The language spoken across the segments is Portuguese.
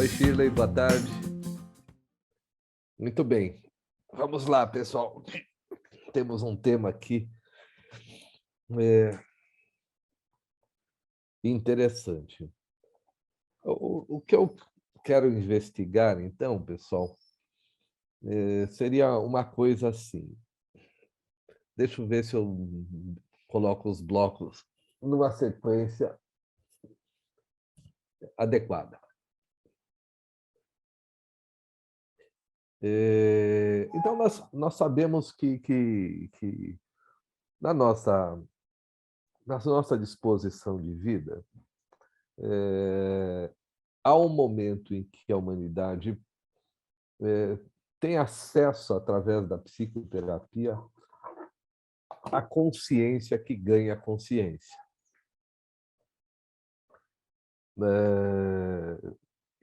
Oi, Shirley, boa tarde. Muito bem. Vamos lá, pessoal. Temos um tema aqui é, interessante. O que eu quero investigar, então, pessoal, seria uma coisa assim. Deixa eu ver se eu coloco os blocos numa sequência adequada. Então, nós sabemos que na nossa disposição de vida, há um momento em que a humanidade tem acesso, através da psicoterapia, à consciência que ganha consciência.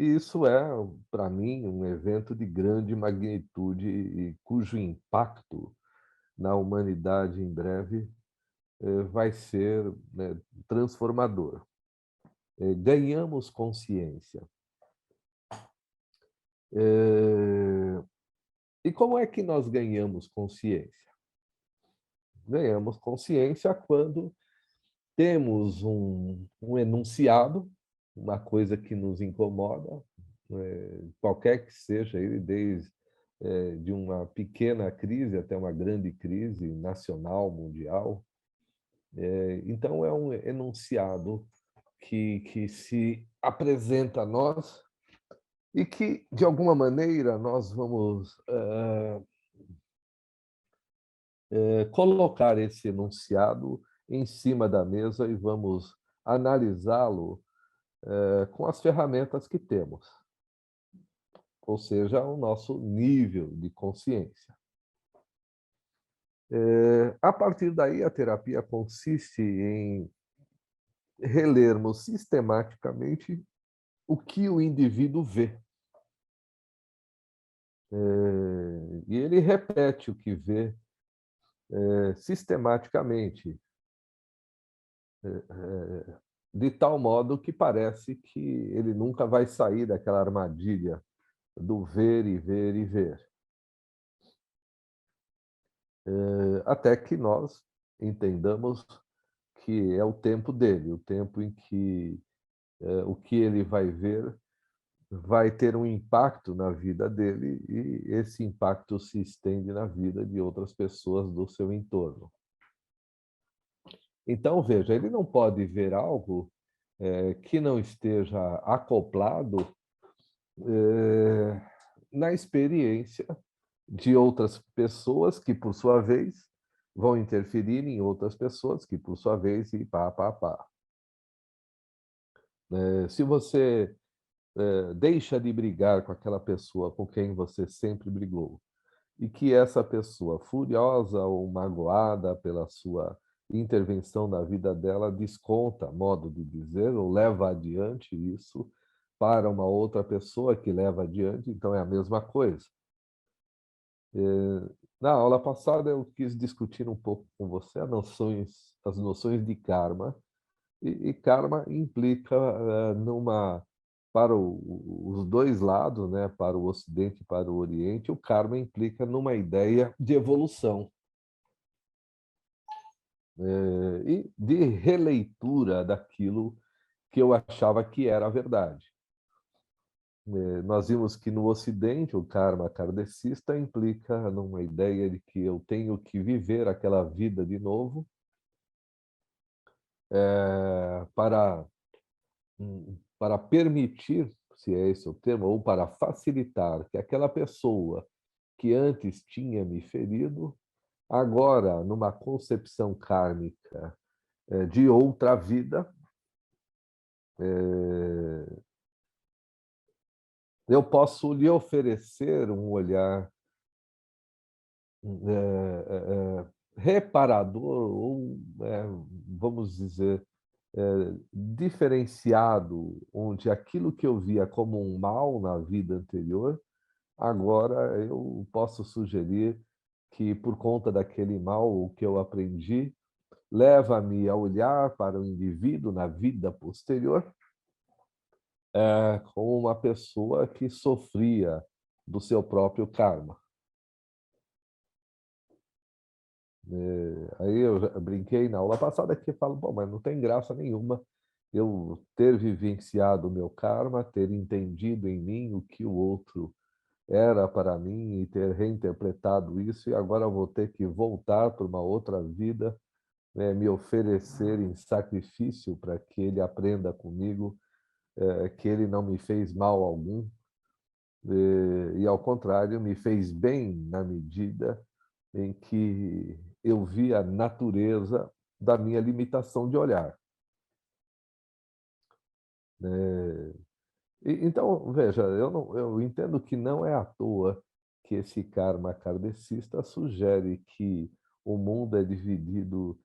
Isso é, para mim, um evento de grande magnitude e cujo impacto na humanidade em breve vai ser, né, transformador. Ganhamos consciência. E como é que nós ganhamos consciência? Ganhamos consciência quando temos um enunciado, uma coisa que nos incomoda, qualquer que seja ele, desde de uma pequena crise até uma grande crise nacional, mundial. Então, é um enunciado que se apresenta a nós e que, de alguma maneira, nós vamos colocar esse enunciado em cima da mesa e vamos analisá-lo com as ferramentas que temos, ou seja, o nosso nível de consciência. A partir daí, a terapia consiste em relermos sistematicamente o que o indivíduo vê. E ele repete o que vê sistematicamente, de tal modo que parece que ele nunca vai sair daquela armadilha do ver e ver e ver. Até que nós entendamos que é o tempo dele, o tempo em que o que ele vai ver vai ter um impacto na vida dele e esse impacto se estende na vida de outras pessoas do seu entorno. Então, veja, ele não pode ver algo que não esteja acoplado na experiência de outras pessoas que, por sua vez, vão interferir em outras pessoas que, por sua vez, e pá, pá, pá. Se você deixa de brigar com aquela pessoa com quem você sempre brigou, e que essa pessoa, furiosa ou magoada pela sua intervenção na vida dela, desconta, modo de dizer, ou leva adiante isso para uma outra pessoa que leva adiante, então é a mesma coisa. Na aula passada eu quis discutir um pouco com você as noções de karma, e karma implica para os dois lados, né, para o Ocidente e para o Oriente, o karma implica numa ideia de evolução e de releitura daquilo que eu achava que era a verdade. Nós vimos que no Ocidente o karma kardecista implica numa ideia de que eu tenho que viver aquela vida de novo para para permitir, se é esse o termo, ou para facilitar que aquela pessoa que antes tinha me ferido, agora, numa concepção kármica de outra vida, eu posso lhe oferecer um olhar reparador, ou, vamos dizer, diferenciado, onde aquilo que eu via como um mal na vida anterior, agora eu posso sugerir que, por conta daquele mal, o que eu aprendi leva-me a olhar para o indivíduo na vida posterior com uma pessoa que sofria do seu próprio karma. Aí eu já brinquei na aula passada que falo: "Bom, mas não tem graça nenhuma eu ter vivenciado o meu karma, ter entendido em mim o que o outro era para mim e ter reinterpretado isso, e agora eu vou ter que voltar para uma outra vida, né, me oferecer em sacrifício para que ele aprenda comigo, que ele não me fez mal algum, e ao contrário, me fez bem na medida em que eu vi a natureza da minha limitação de olhar, né. Então, veja, eu entendo que não é à toa que esse karma kardecista sugere que o mundo é dividido,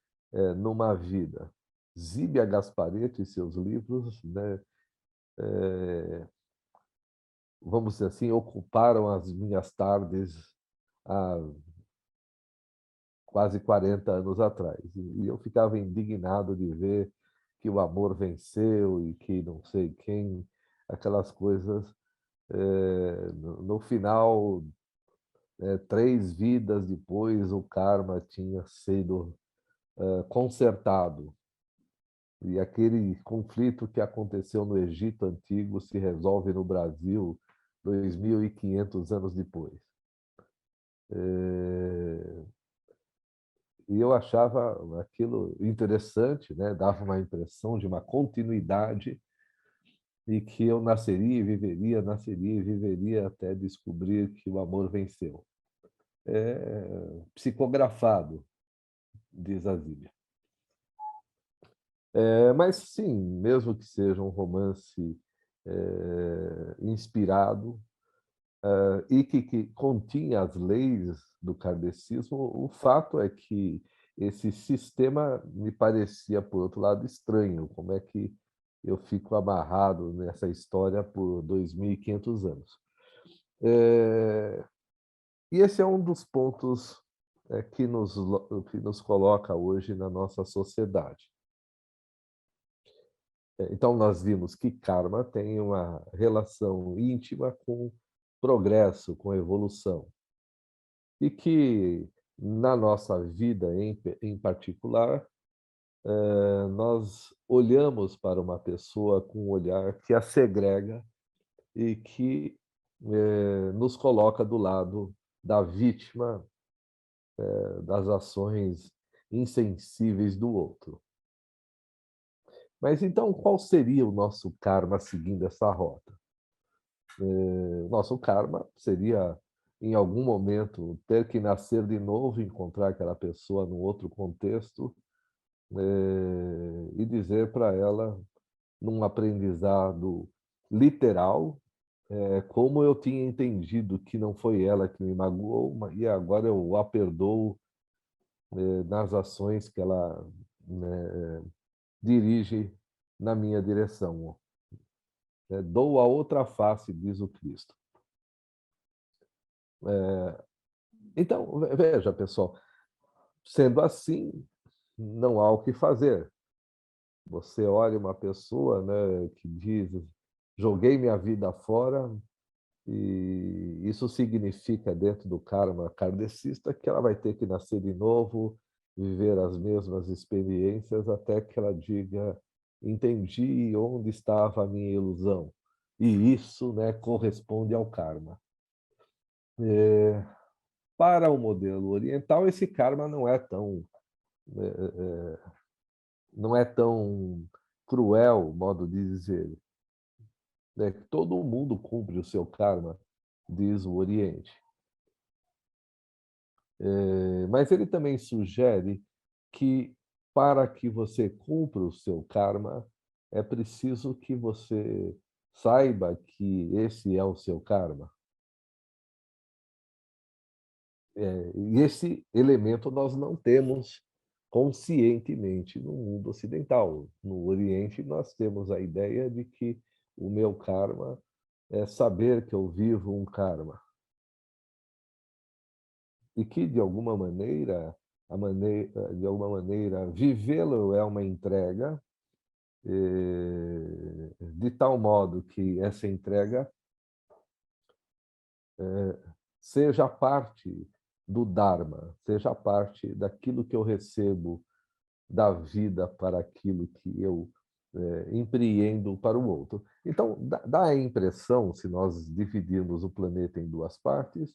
numa vida. Zíbia Gasparetto e seus livros, né, eh, vamos dizer assim, ocuparam as minhas tardes há quase 40 anos atrás. E eu ficava indignado de ver que o amor venceu e que não sei quem, aquelas coisas. No final, 3 vidas depois, o karma tinha sido, consertado. E aquele conflito que aconteceu no Egito Antigo se resolve no Brasil 2.500 anos depois. Eh, e eu achava aquilo interessante, né, dava uma impressão de uma continuidade, e que eu nasceria e viveria até descobrir que o amor venceu. Psicografado, diz a Zíbia. Mas sim, mesmo que seja um romance, inspirado, e que continha as leis do kardecismo, o fato é que esse sistema me parecia, por outro lado, estranho. Como é que eu fico amarrado nessa história por 2.500 anos? Eh, e esse é um dos pontos, que nos coloca hoje na nossa sociedade. Então, nós vimos que karma tem uma relação íntima com progresso, com evolução, e que na nossa vida em particular, nós olhamos para uma pessoa com um olhar que a segrega e que nos coloca do lado da vítima, das ações insensíveis do outro. Mas então, qual seria o nosso karma seguindo essa rota? O nosso karma seria, em algum momento, ter que nascer de novo, encontrar aquela pessoa num outro contexto, e dizer para ela, num aprendizado literal, como eu tinha entendido que não foi ela que me magoou, e agora eu a perdoo, nas ações que ela, né, dirige na minha direção. Dou a outra face, diz o Cristo. Então, veja, pessoal, sendo assim, não há o que fazer. Você olha uma pessoa, né, que diz: "Joguei minha vida fora", e isso significa, dentro do karma kardecista, que ela vai ter que nascer de novo, viver as mesmas experiências, até que ela diga: "Entendi onde estava a minha ilusão". E isso, né, corresponde ao karma. Eh, para o modelo oriental, esse karma não é tão cruel, modo de dizer, né, que todo mundo cumpre o seu karma, diz o Oriente. Mas ele também sugere que, para que você cumpra o seu karma, é preciso que você saiba que esse é o seu karma. E esse elemento nós não temos conscientemente no mundo ocidental. No Oriente, nós temos a ideia de que o meu karma é saber que eu vivo um karma, e que, de alguma maneira, vivê-lo é uma entrega, de tal modo que essa entrega seja parte do Dharma, seja parte daquilo que eu recebo da vida para aquilo que eu empreendo para o outro. Então, dá a impressão, se nós dividirmos o planeta em duas partes,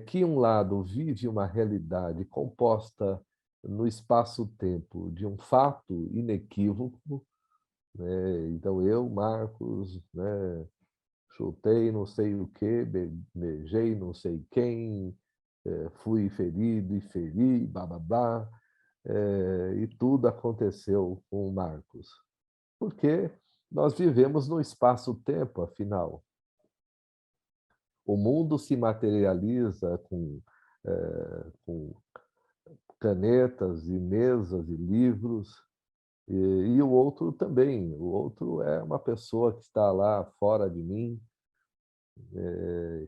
que um lado vive uma realidade composta no espaço-tempo de um fato inequívoco, né? Então, eu, Marcos, né, chutei não sei o quê, beijei não sei quem, fui ferido e feri, blá, blá, blá, e tudo aconteceu com o Marcos. Porque nós vivemos no espaço-tempo, afinal. O mundo se materializa com canetas e mesas e livros, e o outro também. O outro é uma pessoa que está lá fora de mim,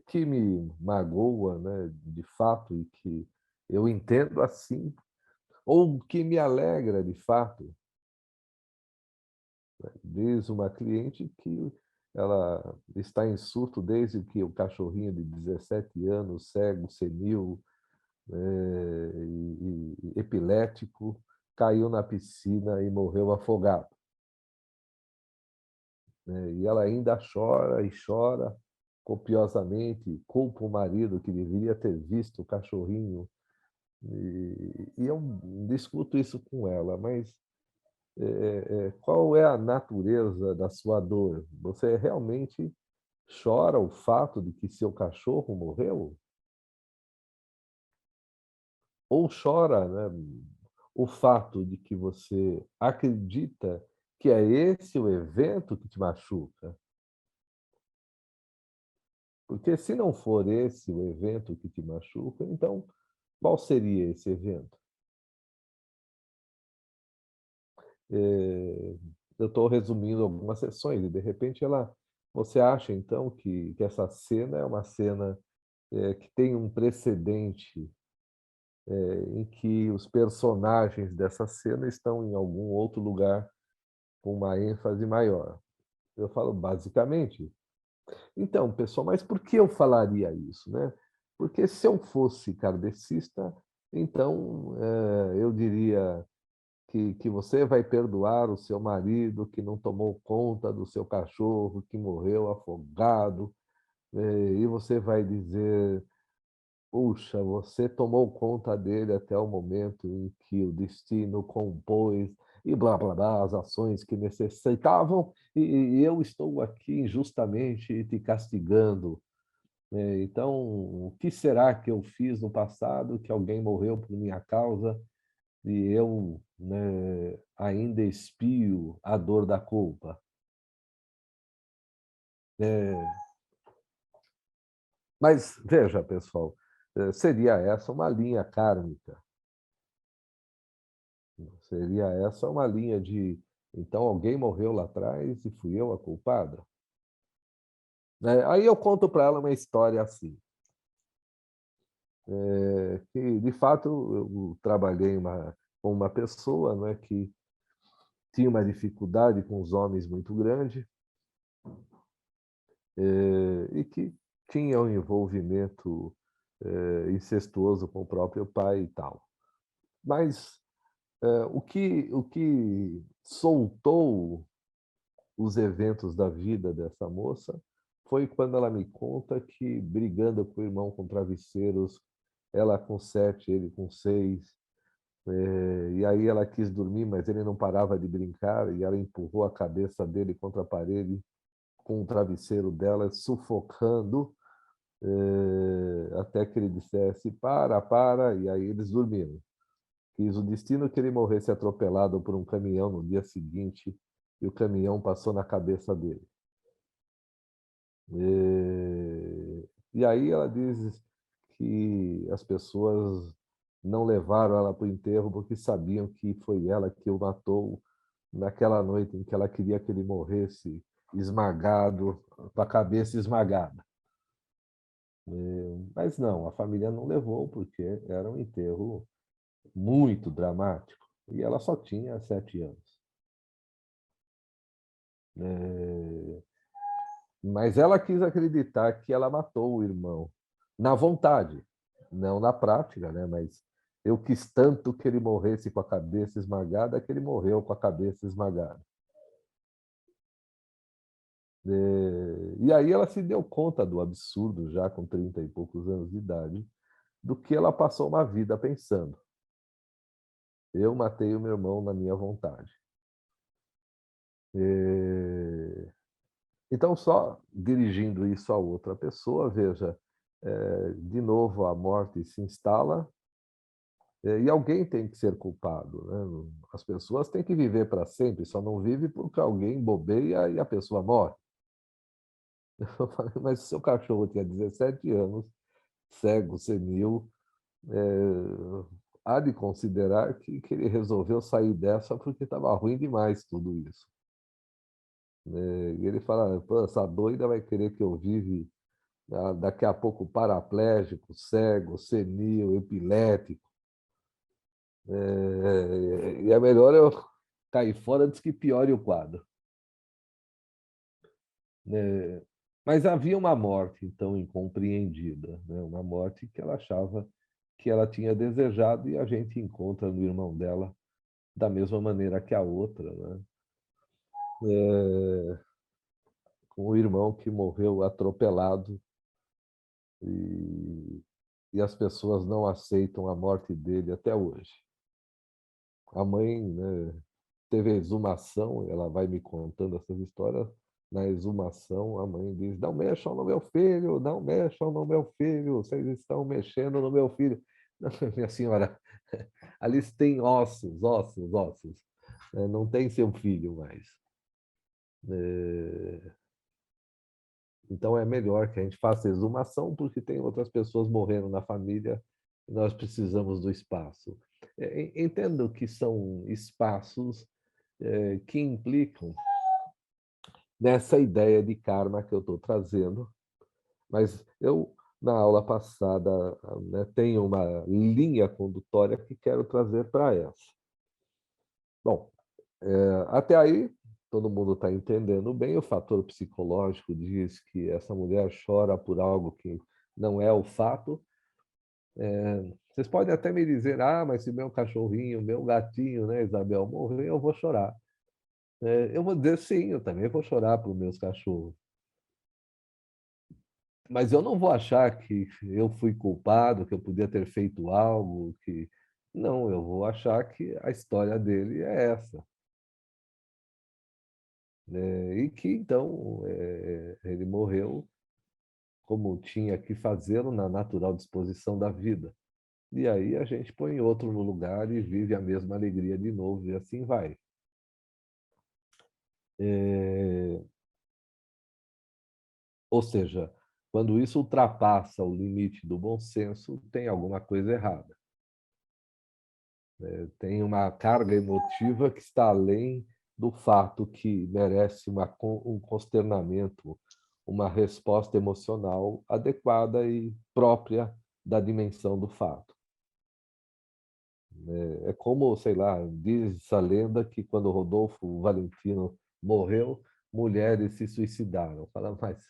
que me magoa, né, de fato, e que eu entendo assim, ou que me alegra de fato. Diz uma cliente que ela está em surto desde que o cachorrinho de 17 anos, cego, senil, e epilético, caiu na piscina e morreu afogado, né? E ela ainda chora e chora copiosamente, culpa o marido que deveria ter visto o cachorrinho. E eu discuto isso com ela, mas qual é a natureza da sua dor? Você realmente chora o fato de que seu cachorro morreu? Ou chora, né, o fato de que você acredita que é esse o evento que te machuca? Porque se não for esse o evento que te machuca, então qual seria esse evento? Eu estou resumindo algumas sessões e de repente você acha então que essa cena é uma cena que tem um precedente em que os personagens dessa cena estão em algum outro lugar com uma ênfase maior. Eu falo basicamente. Então, pessoal, mas por que eu falaria isso, né? Porque se eu fosse kardecista, então eu diria que você vai perdoar o seu marido que não tomou conta do seu cachorro que morreu afogado, e você vai dizer: puxa, você tomou conta dele até o momento em que o destino compôs e blá blá blá, as ações que necessitavam, e eu estou aqui injustamente te castigando. Então, o que será que eu fiz no passado que alguém morreu por minha causa e eu, né, ainda expio a dor da culpa? É, mas veja, pessoal, seria essa uma linha kármica. Seria essa uma linha de, então alguém morreu lá atrás e fui eu a culpada? Aí eu conto para ela uma história assim, que de fato eu trabalhei com uma pessoa, né, que tinha uma dificuldade com os homens muito grande, e que tinha um envolvimento incestuoso com o próprio pai e tal. Mas o que soltou os eventos da vida dessa moça foi quando ela me conta que, brigando com o irmão com travesseiros, ela com 7, ele com 6, e aí ela quis dormir, mas ele não parava de brincar, e ela empurrou a cabeça dele contra a parede com o travesseiro dela, sufocando, até que ele dissesse, para, e aí eles dormiram. Quis o destino que ele morresse atropelado por um caminhão no dia seguinte, e o caminhão passou na cabeça dele. E aí ela diz que as pessoas não levaram ela para o enterro porque sabiam que foi ela que o matou naquela noite em que ela queria que ele morresse esmagado, com a cabeça esmagada. Mas não, a família não levou porque era um enterro muito dramático e ela só tinha 7 anos. Mas ela quis acreditar que ela matou o irmão, na vontade, não na prática, né? Mas eu quis tanto que ele morresse com a cabeça esmagada que ele morreu com a cabeça esmagada. E aí ela se deu conta do absurdo, já com 30 e poucos anos de idade, do que ela passou uma vida pensando. Eu matei o meu irmão na minha vontade. Então, só dirigindo isso a outra pessoa, veja, de novo a morte se instala e alguém tem que ser culpado, né? As pessoas têm que viver para sempre, só não vive porque alguém bobeia e a pessoa morre. Eu falei, mas o seu cachorro tinha 17 anos, cego, senil, há de considerar que ele resolveu sair dessa porque estava ruim demais tudo isso. E ele fala, pô, essa doida vai querer que eu vive daqui a pouco paraplégico, cego, senil, epilético. E é melhor eu cair fora antes que piore o quadro. Mas havia uma morte, então, incompreendida, né? Uma morte que ela achava que ela tinha desejado e a gente encontra no irmão dela da mesma maneira que a outra, né? Com o irmão que morreu atropelado e, e as pessoas não aceitam a morte dele até hoje. A mãe, né, teve a exumação, ela vai me contando essas histórias. Na exumação, a mãe diz: não mexam no meu filho, não mexam no meu filho, vocês estão mexendo no meu filho. Não, minha senhora, ali tem ossos, ossos, ossos. Não tem seu filho mais. Então é melhor que a gente faça exumação, porque tem outras pessoas morrendo na família e nós precisamos do espaço. Entendo que são espaços que implicam nessa ideia de karma que eu estou trazendo, mas eu, na aula passada, né, tenho uma linha condutória que quero trazer para essa. Bom, até aí, todo mundo está entendendo bem. O fator psicológico diz que essa mulher chora por algo que não é o fato. Vocês podem até me dizer, mas se meu cachorrinho, meu gatinho, né, Isabel, morrer, eu vou chorar. Eu vou dizer sim, eu também vou chorar por meus cachorros. Mas eu não vou achar que eu fui culpado, que eu podia ter feito algo, que... Não, eu vou achar que a história dele é essa. E que, então, ele morreu como tinha que fazê-lo na natural disposição da vida. E aí a gente põe outro no lugar e vive a mesma alegria de novo, e assim vai. Ou seja, quando isso ultrapassa o limite do bom senso, tem alguma coisa errada. Tem uma carga emotiva que está além do fato que merece um consternamento, uma resposta emocional adequada e própria da dimensão do fato. É como, sei lá, diz a lenda que quando Rodolfo Valentino morreu, mulheres se suicidaram. Fala, mas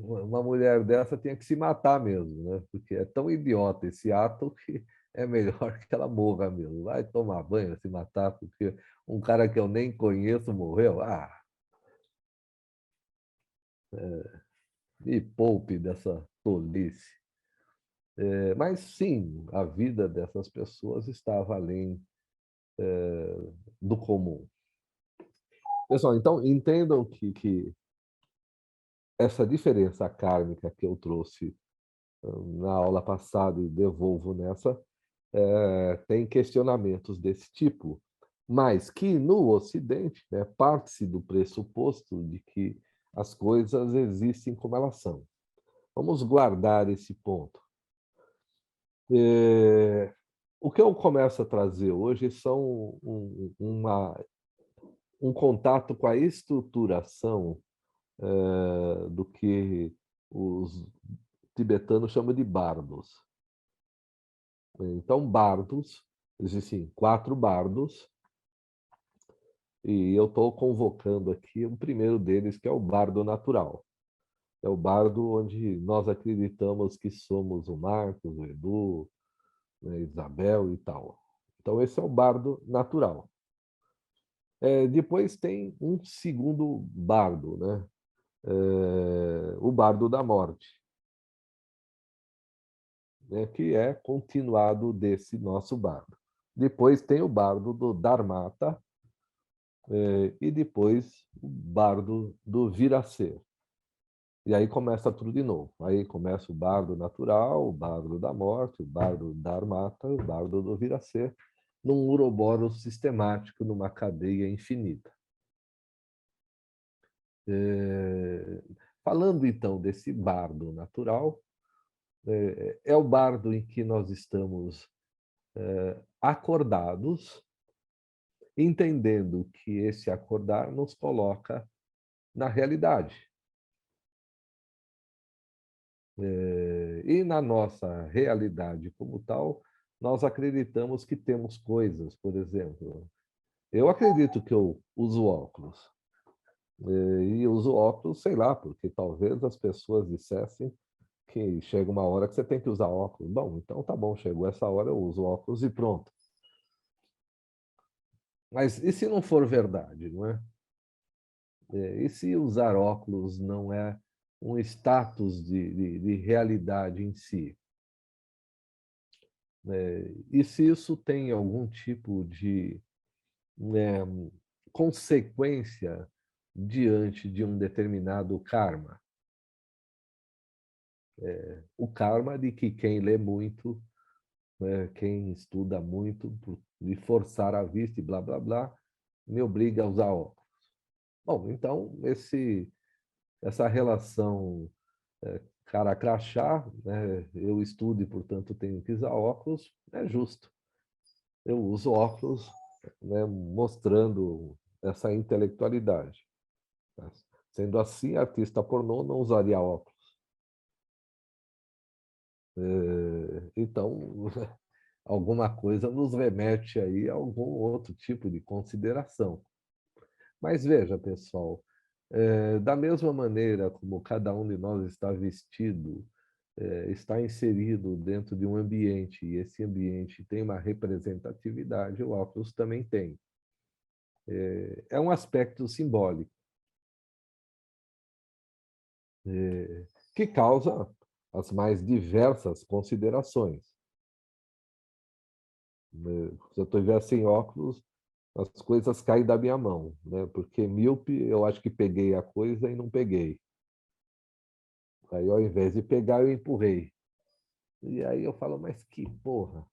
uma mulher dessa tinha que se matar mesmo, né? Porque é tão idiota esse ato que é melhor que ela morra mesmo. Vai tomar banho, se matar, porque um cara que eu nem conheço morreu. Me poupe dessa tolice. Mas sim, a vida dessas pessoas estava além do comum. Pessoal, então entendam que essa diferença kármica que eu trouxe na aula passada e devolvo nessa, tem questionamentos desse tipo, mas que no Ocidente, né, parte-se do pressuposto de que as coisas existem como elas são. Vamos guardar esse ponto. O que eu começo a trazer hoje são um contato com a estruturação do que os tibetanos chamam de bardos. Então, bardos, existem 4 bardos, E eu estou convocando aqui o primeiro deles, que é o bardo natural. É o bardo onde nós acreditamos que somos o Marcos, o Edu, né, Isabel e tal. Então, esse é o bardo natural. Depois tem um segundo bardo, né? O bardo da morte, né? Que é continuado desse nosso bardo. Depois tem o bardo do Dharmata, e depois o bardo do Viracer. E aí começa tudo de novo. Aí começa o bardo natural, o bardo da morte, o bardo da Dharmata, o bardo do Viracer, num uroboros sistemático, numa cadeia infinita. Falando então desse bardo natural, é o bardo em que nós estamos acordados, entendendo que esse acordar nos coloca na realidade. E na nossa realidade como tal, nós acreditamos que temos coisas, por exemplo, eu acredito que eu uso óculos. E uso óculos, sei lá, porque talvez as pessoas dissessem que chega uma hora que você tem que usar óculos. Bom, então tá bom, chegou essa hora, eu uso óculos e pronto. Mas e se não for verdade, não é? E se usar óculos não é um status de realidade em si? E se isso tem algum tipo de consequência diante de um determinado karma? O karma de que quem lê muito, né, quem estuda muito, de forçar a vista e blá, blá, blá, me obriga a usar óculos. Bom, então, essa relação cara crachá, né, eu estudo e, portanto, tenho que usar óculos, é justo. Eu uso óculos, né, mostrando essa intelectualidade. Sendo assim, artista pornô não usaria óculos. Então, alguma coisa nos remete aí a algum outro tipo de consideração. Mas veja, pessoal, da mesma maneira como cada um de nós está vestido, está inserido dentro de um ambiente, e esse ambiente tem uma representatividade, o óculos também tem. É um aspecto simbólico, que causa as mais diversas considerações. Se eu estiver sem óculos, as coisas caem da minha mão, né? Porque míope, eu acho que peguei a coisa e não peguei. Aí, ao invés de pegar, eu empurrei. E aí eu falo, mas que porra.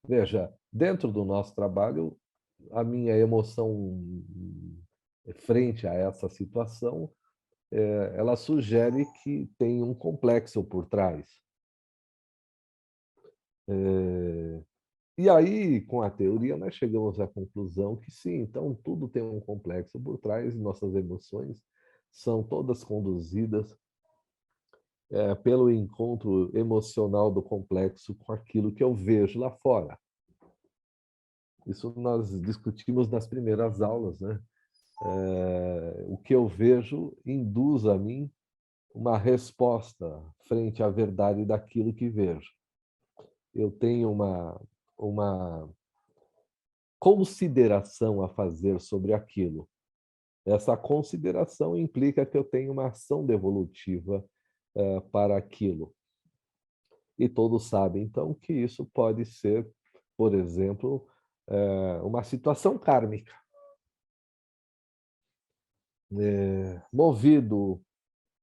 Veja, dentro do nosso trabalho, a minha emoção frente a essa situação, ela sugere que tem um complexo por trás. E aí, com a teoria, nós chegamos à conclusão que sim, então tudo tem um complexo por trás, nossas emoções são todas conduzidas pelo encontro emocional do complexo com aquilo que eu vejo lá fora. Isso nós discutimos nas primeiras aulas, né? O que eu vejo induz a mim uma resposta frente à verdade daquilo que vejo. Eu tenho uma consideração a fazer sobre aquilo. Essa consideração implica que eu tenho uma ação devolutiva para aquilo. E todos sabem, então, que isso pode ser, por exemplo, uma situação kármica. Movido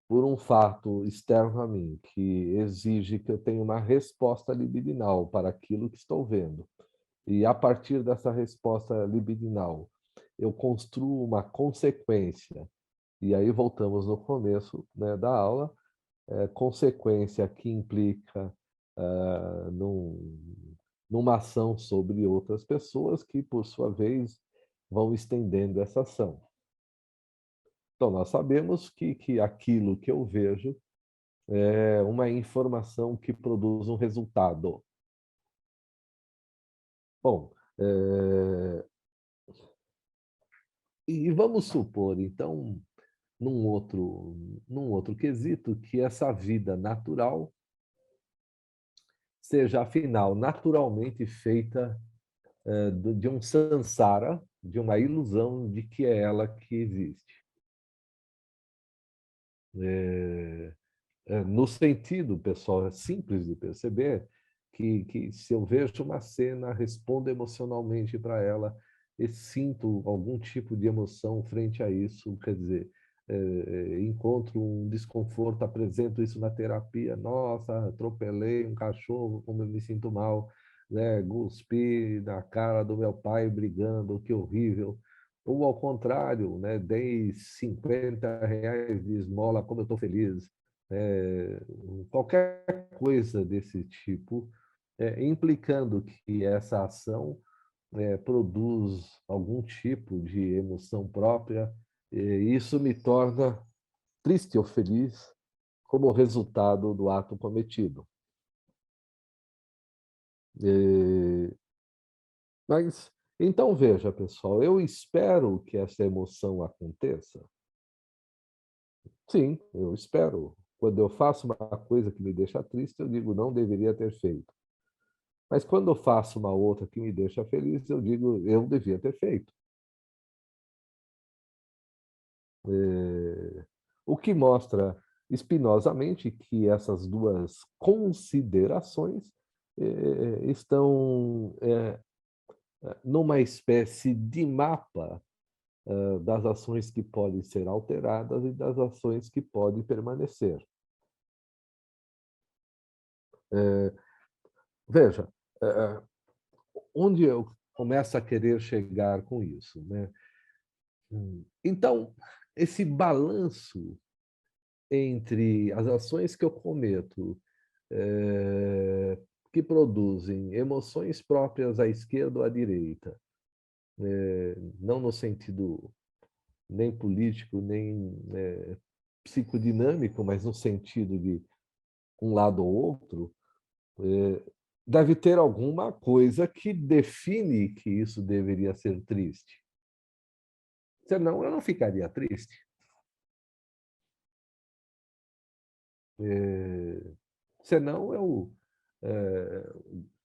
por um fato externo a mim, que exige que eu tenha uma resposta libidinal para aquilo que estou vendo. E a partir dessa resposta libidinal, eu construo uma consequência. E aí voltamos no começo, né, da aula, consequência que implica numa ação sobre outras pessoas que, por sua vez, vão estendendo essa ação. Então, nós sabemos que aquilo que eu vejo é uma informação que produz um resultado. Bom, É, e vamos supor, então, num outro quesito, que essa vida natural seja, afinal, naturalmente feita de um samsara, de uma ilusão de que é ela que existe. No sentido, pessoal, é simples de perceber que se eu vejo uma cena, respondo emocionalmente para ela e sinto algum tipo de emoção frente a isso, quer dizer, encontro um desconforto, apresento isso na terapia, nossa, atropelei um cachorro, como eu me sinto mal, né? Cuspi na cara do meu pai brigando, que horrível. Ou ao contrário, né? Dei R$ 50 de esmola, como eu estou feliz. É, qualquer coisa desse tipo, implicando que essa ação produz algum tipo de emoção própria, e isso me torna triste ou feliz como resultado do ato cometido. Mas, então, veja, pessoal, eu espero que essa emoção aconteça. Sim, eu espero. Quando eu faço uma coisa que me deixa triste, eu digo, não deveria ter feito. Mas quando eu faço uma outra que me deixa feliz, eu digo, eu devia ter feito. O que mostra espinosamente que essas duas considerações estão numa espécie de mapa das ações que podem ser alteradas e das ações que podem permanecer. Veja, onde eu começo a querer chegar com isso, né? Então, esse balanço entre as ações que eu cometo, que produzem emoções próprias à esquerda ou à direita, não no sentido nem político, nem psicodinâmico, mas no sentido de um lado ou outro, deve ter alguma coisa que define que isso deveria ser triste. Senão, eu não ficaria triste. Senão, eu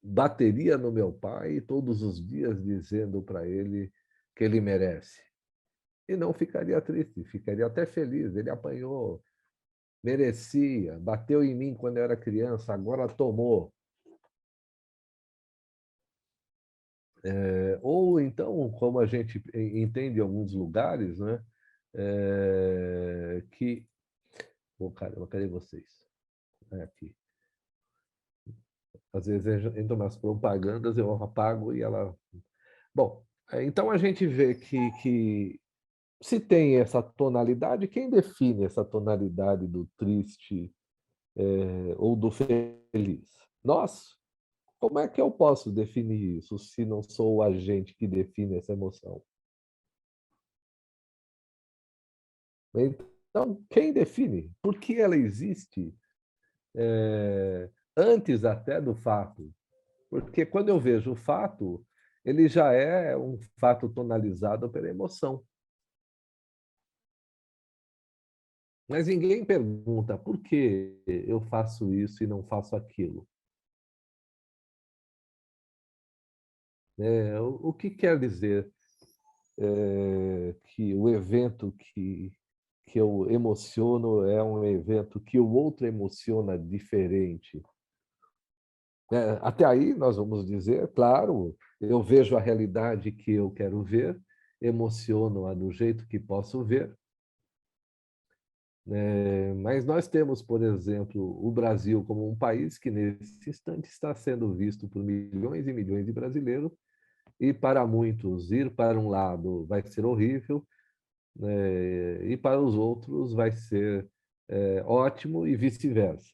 bateria no meu pai todos os dias dizendo para ele que ele merece. E não ficaria triste, ficaria até feliz. Ele apanhou, merecia, bateu em mim quando eu era criança, agora tomou. Ou então, como a gente entende em alguns lugares, né, que... Oh, caramba, cadê vocês? É aqui. Às vezes entram nas propagandas, eu apago e ela... Bom, então a gente vê que se tem essa tonalidade, quem define essa tonalidade do triste ou do feliz? Nós. Como é que eu posso definir isso se não sou o agente que define essa emoção? Então, quem define? Por que ela existe antes até do fato? Porque quando eu vejo o fato, ele já é um fato tonalizado pela emoção. Mas ninguém pergunta por que eu faço isso e não faço aquilo. O que quer dizer que o evento que eu emociono é um evento que o outro emociona diferente? Até aí, nós vamos dizer, claro, eu vejo a realidade que eu quero ver, emociono-a do jeito que posso ver, mas nós temos, por exemplo, o Brasil como um país que, nesse instante, está sendo visto por milhões e milhões de brasileiros, e para muitos, ir para um lado vai ser horrível, e para os outros vai ser ótimo e vice-versa.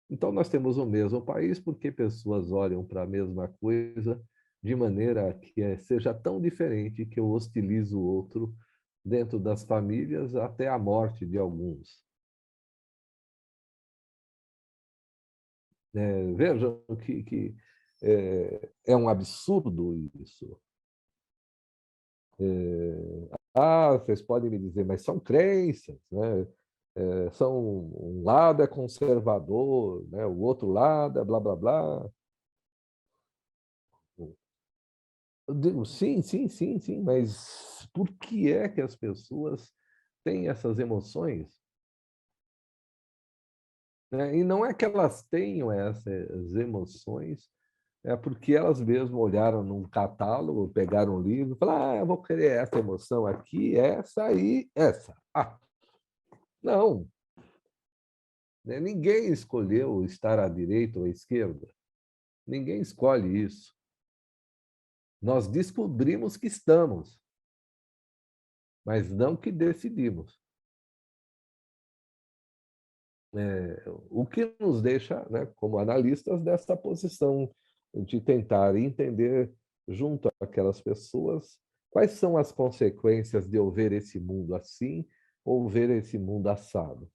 Então, nós temos o mesmo país porque pessoas olham para a mesma coisa de maneira que seja tão diferente que eu hostilizo o outro dentro das famílias até a morte de alguns. Vejam que É um absurdo isso. Vocês podem me dizer, mas são crenças, né? Um lado é conservador, né? O outro lado é blá, blá, blá. Eu digo, sim, sim, sim, sim, mas por que é que as pessoas têm essas emoções? Né? E não é que elas tenham essas emoções, é porque elas mesmas olharam num catálogo, pegaram um livro e falaram, eu vou querer essa emoção aqui, essa e essa. Não, né? Ninguém escolheu estar à direita ou à esquerda. Ninguém escolhe isso. Nós descobrimos que estamos, mas não que decidimos. O que nos deixa, né, como analistas, dessa posição de tentar entender, junto àquelas pessoas, quais são as consequências de eu ver esse mundo assim ou ver esse mundo assado.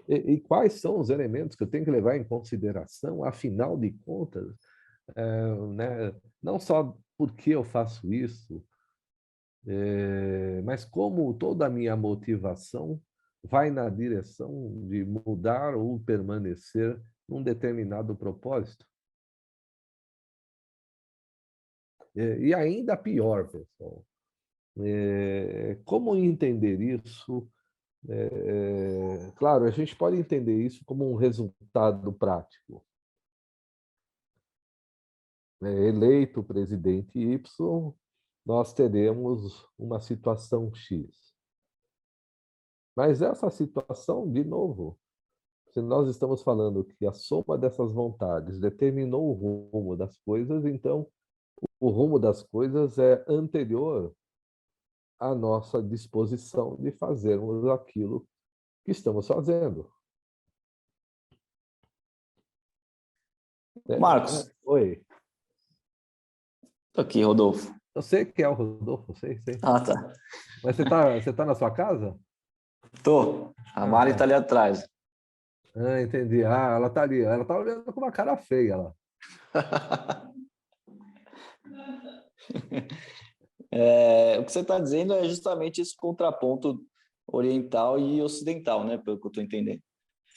E quais são os elementos que eu tenho que levar em consideração, afinal de contas, né, não só porque eu faço isso, mas como toda a minha motivação vai na direção de mudar ou permanecer num determinado propósito. E ainda pior, pessoal, como entender isso? Claro, a gente pode entender isso como um resultado prático. Eleito o presidente Y, nós teremos uma situação X. Mas essa situação, de novo, se nós estamos falando que a soma dessas vontades determinou o rumo das coisas, então o rumo das coisas é anterior à nossa disposição de fazermos aquilo que estamos fazendo. Marcos, Oi. tô aqui, Rodolfo. Eu sei que é o Rodolfo, sei, sei. Ah, tá. Mas você tá na sua casa? Tô. A Ah, Mari tá tá. ali atrás. Entendi. Ela tá ali. Ela tá olhando com uma cara feia lá. O que você está dizendo é justamente esse contraponto oriental e ocidental, né? Pelo que eu estou entendendo.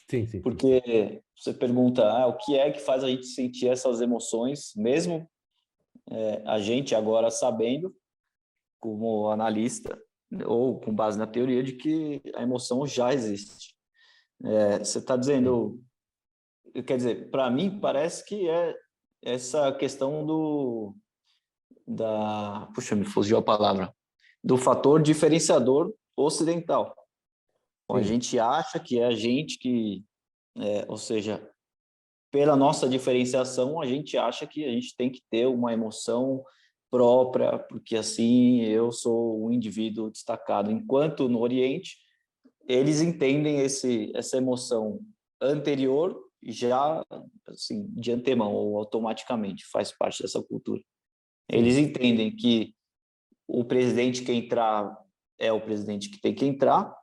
Sim, sim, sim, sim. Porque você pergunta, o que é que faz a gente sentir essas emoções, mesmo a gente agora sabendo, como analista, ou com base na teoria de que a emoção já existe. Você está Sim. dizendo, quer dizer, para mim parece que é essa questão puxa, me fugiu a palavra, do fator diferenciador ocidental. Então, a Sim. gente acha que é a gente que, ou seja, pela nossa diferenciação, a gente acha que a gente tem que ter uma emoção própria, porque assim eu sou um indivíduo destacado. Enquanto no Oriente, eles entendem essa emoção anterior já assim, de antemão ou automaticamente, faz parte dessa cultura. Eles Sim. entendem que o presidente que entrar é o presidente que tem que entrar,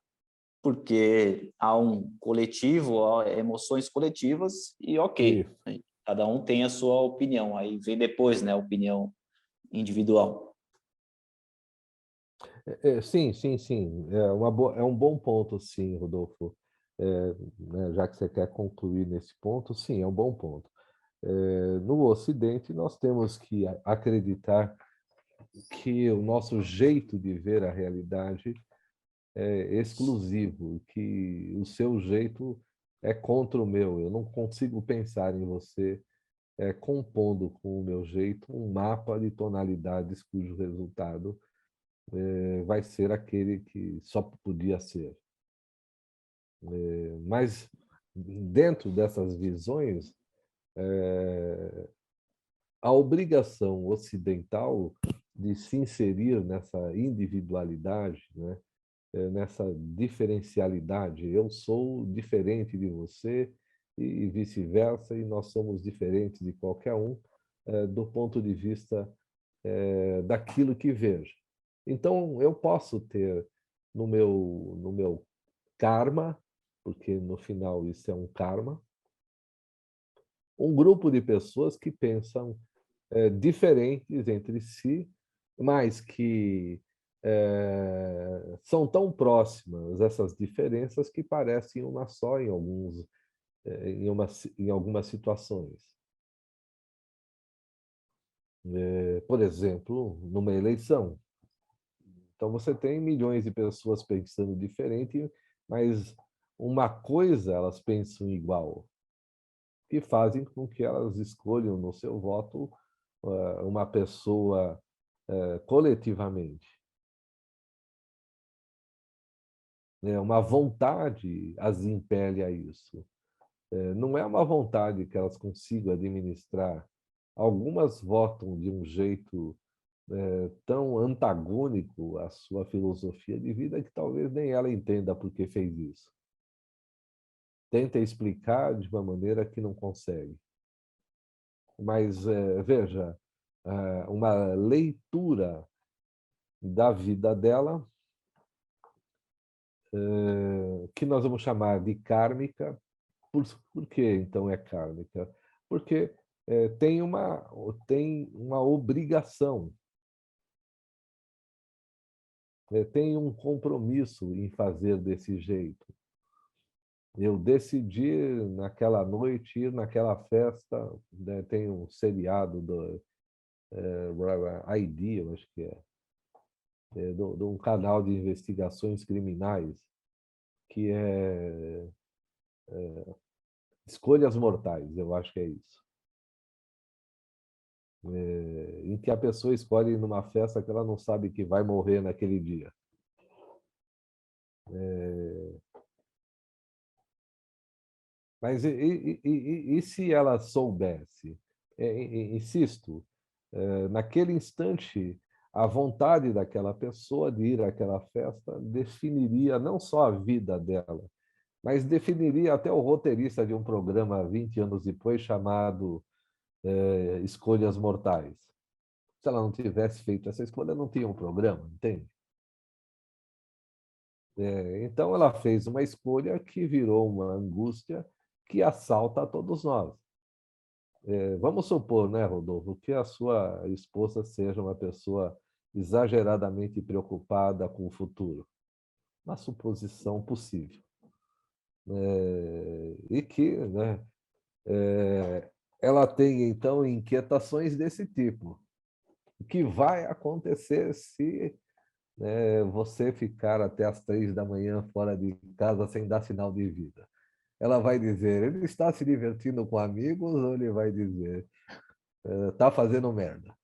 porque há um coletivo, há emoções coletivas e ok, Isso. cada um tem a sua opinião, aí vem depois, né, a opinião individual. Sim, sim, sim. É um bom ponto, sim, Rodolfo. Né, já que você quer concluir nesse ponto, sim, é um bom ponto. No Ocidente, nós temos que acreditar que o nosso jeito de ver a realidade é exclusivo, que o seu jeito é contra o meu. Eu não consigo pensar em você compondo com o meu jeito um mapa de tonalidades cujo resultado vai ser aquele que só podia ser. Mas dentro dessas visões, a obrigação ocidental de se inserir nessa individualidade, né? Nessa diferencialidade. Eu sou diferente de você e vice-versa, e nós somos diferentes de qualquer um do ponto de vista daquilo que vejo. Então, eu posso ter no meu karma, porque no final isso é um karma, um grupo de pessoas que pensam diferentes entre si, mas que são tão próximas essas diferenças que parecem uma só em algumas situações. Por exemplo, numa eleição. Então, você tem milhões de pessoas pensando diferente, mas uma coisa elas pensam igual, que fazem com que elas escolham no seu voto uma pessoa coletivamente. Uma vontade as impele a isso. Não é uma vontade que elas consigam administrar. Algumas votam de um jeito tão antagônico à sua filosofia de vida que talvez nem ela entenda por que fez isso. Tenta explicar de uma maneira que não consegue. Mas, veja, uma leitura da vida dela, que nós vamos chamar de kármica. Por que, então, é kármica? Porque tem uma obrigação, tem um compromisso em fazer desse jeito. Eu decidi, naquela noite, ir naquela festa, tem um seriado do ID, eu acho que de um canal de investigações criminais, que é Escolhas Mortais, eu acho que é isso. Em que a pessoa escolhe numa festa que ela não sabe que vai morrer naquele dia. Mas e se ela soubesse? Insisto, naquele instante, a vontade daquela pessoa de ir àquela festa definiria não só a vida dela, mas definiria até o roteirista de um programa 20 anos depois chamado Escolhas Mortais. Se ela não tivesse feito essa escolha, não tinha um programa, entende? Então, ela fez uma escolha que virou uma angústia que assalta a todos nós. Vamos supor, né, Rodolfo, que a sua esposa seja uma pessoa exageradamente preocupada com o futuro. Uma suposição possível. E que, né, ela tem, então, inquietações desse tipo. O que vai acontecer se você ficar até as 3 da manhã fora de casa sem dar sinal de vida? Ela vai dizer, ele está se divertindo com amigos, ou ele vai dizer, está fazendo merda?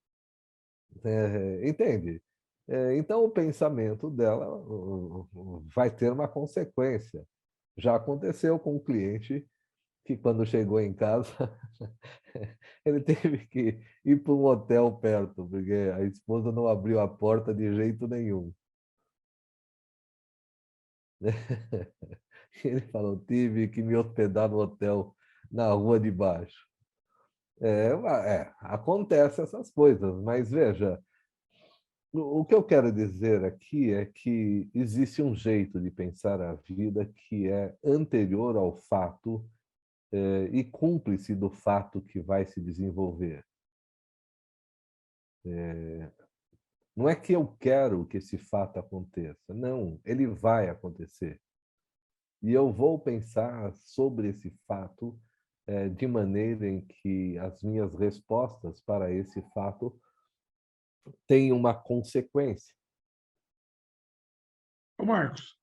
Entende? Então, o pensamento dela vai ter uma consequência. Já aconteceu com um cliente que, quando chegou em casa, ele teve que ir para um hotel perto, porque a esposa não abriu a porta de jeito nenhum. Ele falou, tive que me hospedar no hotel na rua de baixo. Acontece essas coisas, mas veja, o que eu quero dizer aqui é que existe um jeito de pensar a vida que é anterior ao fato e cúmplice do fato que vai se desenvolver. Não é que eu quero que esse fato aconteça, não, ele vai acontecer. E eu vou pensar sobre esse fato de maneira em que as minhas respostas para esse fato tenham uma consequência. Ô Marcos,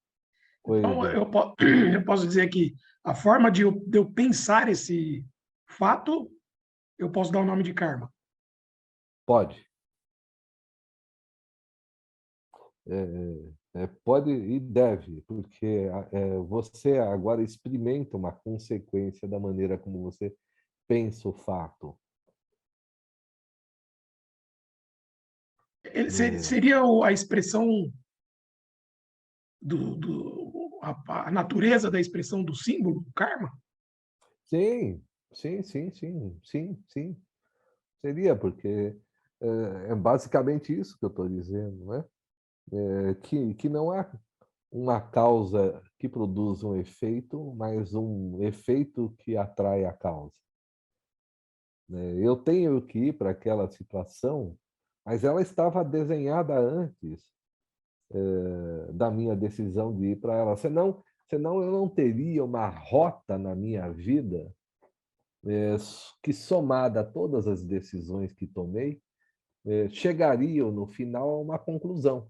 Oi, então Edu. eu posso dizer que a forma de eu pensar esse fato, eu posso dar o nome de karma. Pode. Pode e deve, porque você agora experimenta uma consequência da maneira como você pensa o fato. Ele seria a expressão a natureza da expressão do símbolo, do karma? Sim, sim, sim, sim, sim, sim. Seria, porque é basicamente isso que eu estou dizendo, né? Que não há uma causa que produz um efeito, mas um efeito que atrai a causa. né? Eu tenho que ir para aquela situação, mas ela estava desenhada antes da minha decisão de ir para ela. Senão eu não teria uma rota na minha vida que, somada a todas as decisões que tomei, chegariam no final a uma conclusão.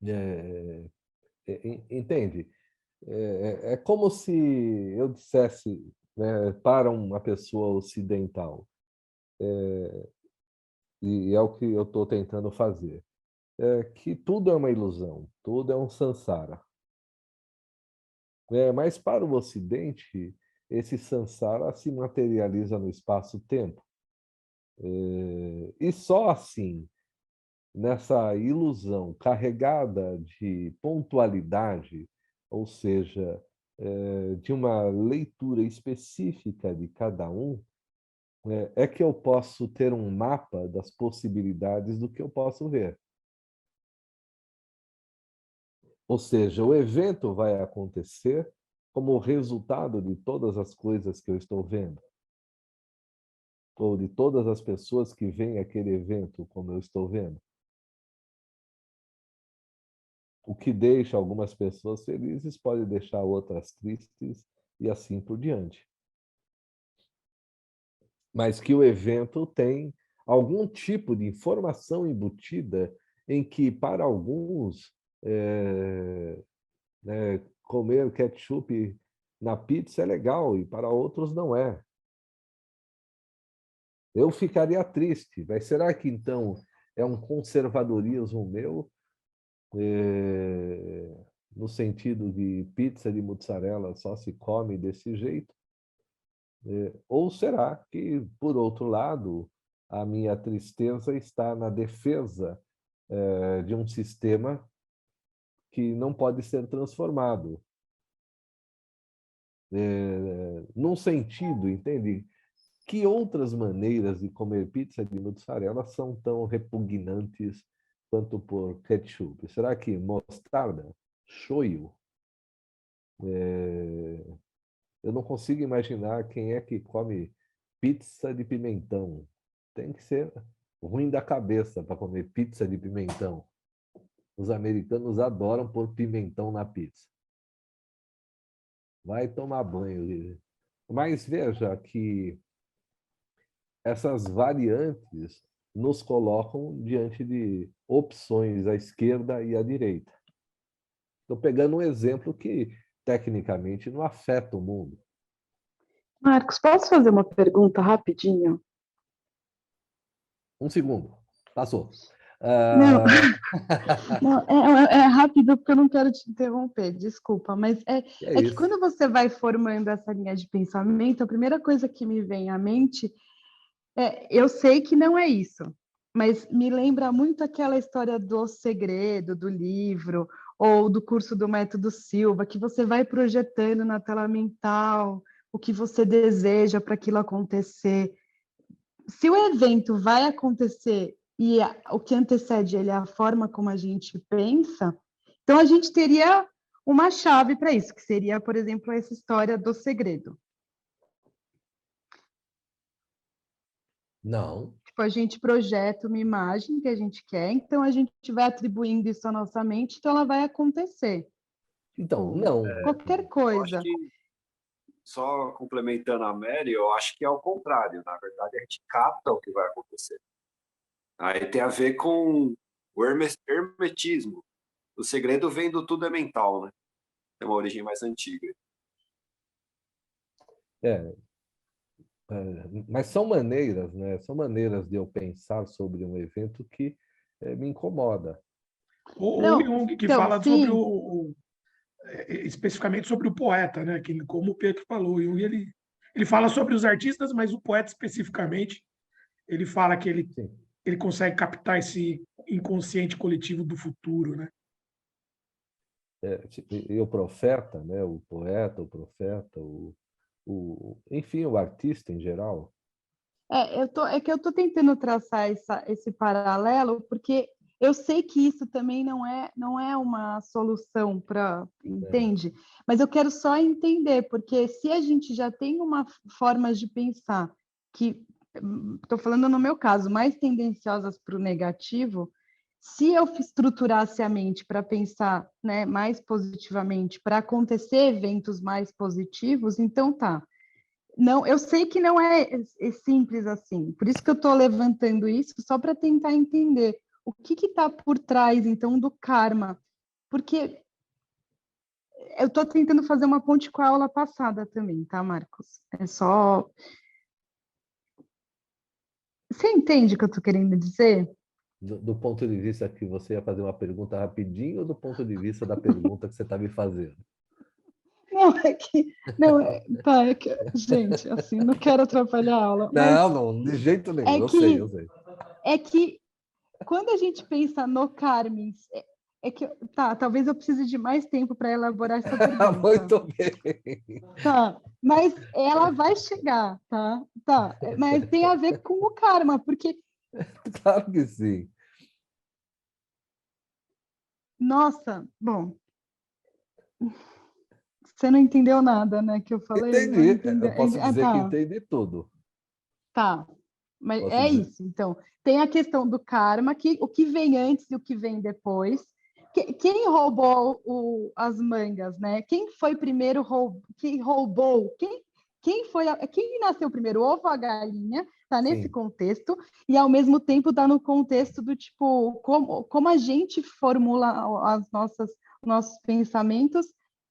É, entende? É como se eu dissesse, né, para uma pessoa ocidental, e é o que eu estou tentando fazer, que tudo é uma ilusão, tudo é um samsara. Mas para o Ocidente, esse samsara se materializa no espaço-tempo. E só assim, nessa ilusão carregada de pontualidade, ou seja, de uma leitura específica de cada um, é que eu posso ter um mapa das possibilidades do que eu posso ver. Ou seja, o evento vai acontecer como resultado de todas as coisas que eu estou vendo, ou de todas as pessoas que veem aquele evento como eu estou vendo. O que deixa algumas pessoas felizes pode deixar outras tristes e assim por diante. Mas que o evento tem algum tipo de informação embutida em que, para alguns, comer ketchup na pizza é legal e para outros não é. Eu ficaria triste. Mas será que, então, é um conservadorismo meu, no sentido de pizza de mussarela só se come desse jeito? Ou será que, por outro lado, a minha tristeza está na defesa de um sistema que não pode ser transformado? Num sentido, entende? Que outras maneiras de comer pizza de mussarela são tão repugnantes quanto por ketchup? Será que mostarda, shoyu? Eu não consigo imaginar quem é que come pizza de pimentão. Tem que ser ruim da cabeça para comer pizza de pimentão. Os americanos adoram pôr pimentão na pizza. Vai tomar banho. Mas veja que essas variantes nos colocam diante de opções à esquerda e à direita. Estou pegando um exemplo que, tecnicamente, não afeta o mundo. Marcos, posso fazer uma pergunta rapidinho? Um segundo. Passou. Não, não, é rápido porque eu não quero te interromper, desculpa, mas é que isso. quando você vai formando essa linha de pensamento, a primeira coisa que me vem à mente eu sei que não é isso, mas me lembra muito aquela história do segredo, do livro, ou do curso do Método Silva, que você vai projetando na tela mental o que você deseja para aquilo acontecer. Se o evento vai acontecer e o que antecede ele é a forma como a gente pensa, então a gente teria uma chave para isso, que seria, por exemplo, essa história do segredo. Não. Tipo, a gente projeta uma imagem que a gente quer, então a gente vai atribuindo isso à nossa mente, então ela vai acontecer. Então, Ou não. qualquer Eu acho coisa. que, só complementando a Mary, eu acho que é o contrário. Na verdade, a gente capta o que vai acontecer. Aí tem a ver com o hermetismo. O segredo vem do tudo é mental, né? Tem uma origem mais antiga. É, mas são maneiras, né? São maneiras de eu pensar sobre um evento que me incomoda. O Jung, que então, fala sim. sobre especificamente sobre o poeta, né? Que, como o Pedro falou, o Jung, ele fala sobre os artistas, mas o poeta especificamente, ele fala que Sim. ele consegue captar esse inconsciente coletivo do futuro, né? E o profeta, né? O poeta, o profeta, enfim, o artista em geral. É que eu estou tentando traçar esse paralelo, porque eu sei que isso também não é uma solução para, entende? Mas eu quero só entender, porque se a gente já tem uma forma de pensar que, estou falando no meu caso, mais tendenciosas para o negativo, se eu estruturasse a mente para pensar, né, mais positivamente, para acontecer eventos mais positivos, então tá. Não, eu sei que não é simples assim. Por isso que eu estou levantando isso, só para tentar entender o que está por trás, então, do karma. Porque eu estou tentando fazer uma ponte com a aula passada também, tá, Marcos? É só... Você entende o que eu estou querendo dizer? Do ponto de vista que você ia fazer uma pergunta rapidinho ou do ponto de vista da pergunta que você está me fazendo? Não, é que... Não, tá, é que... Gente, assim, não quero atrapalhar a aula, mas Não, não, de jeito nenhum, é eu sei, que, eu sei. é que quando a gente pensa no Carmen, é que, tá, talvez eu precise de mais tempo para elaborar essa pergunta. Muito bem. Tá, mas ela vai chegar, tá? Tá, mas tem a ver com o karma, porque, Claro que sim. nossa, bom, você não entendeu nada, né, que eu falei? Não Entendi. entendeu? Eu posso Ah, dizer que tá, entendi tudo. tá. Mas Posso é dizer. isso. Então, tem a questão do karma, que o que vem antes e o que vem depois. Quem roubou as mangas, né? Quem foi primeiro quem roubou? Quem nasceu primeiro, o ovo ou a galinha? Tá nesse Sim. contexto e ao mesmo tempo tá no contexto do tipo como a gente formula nossos pensamentos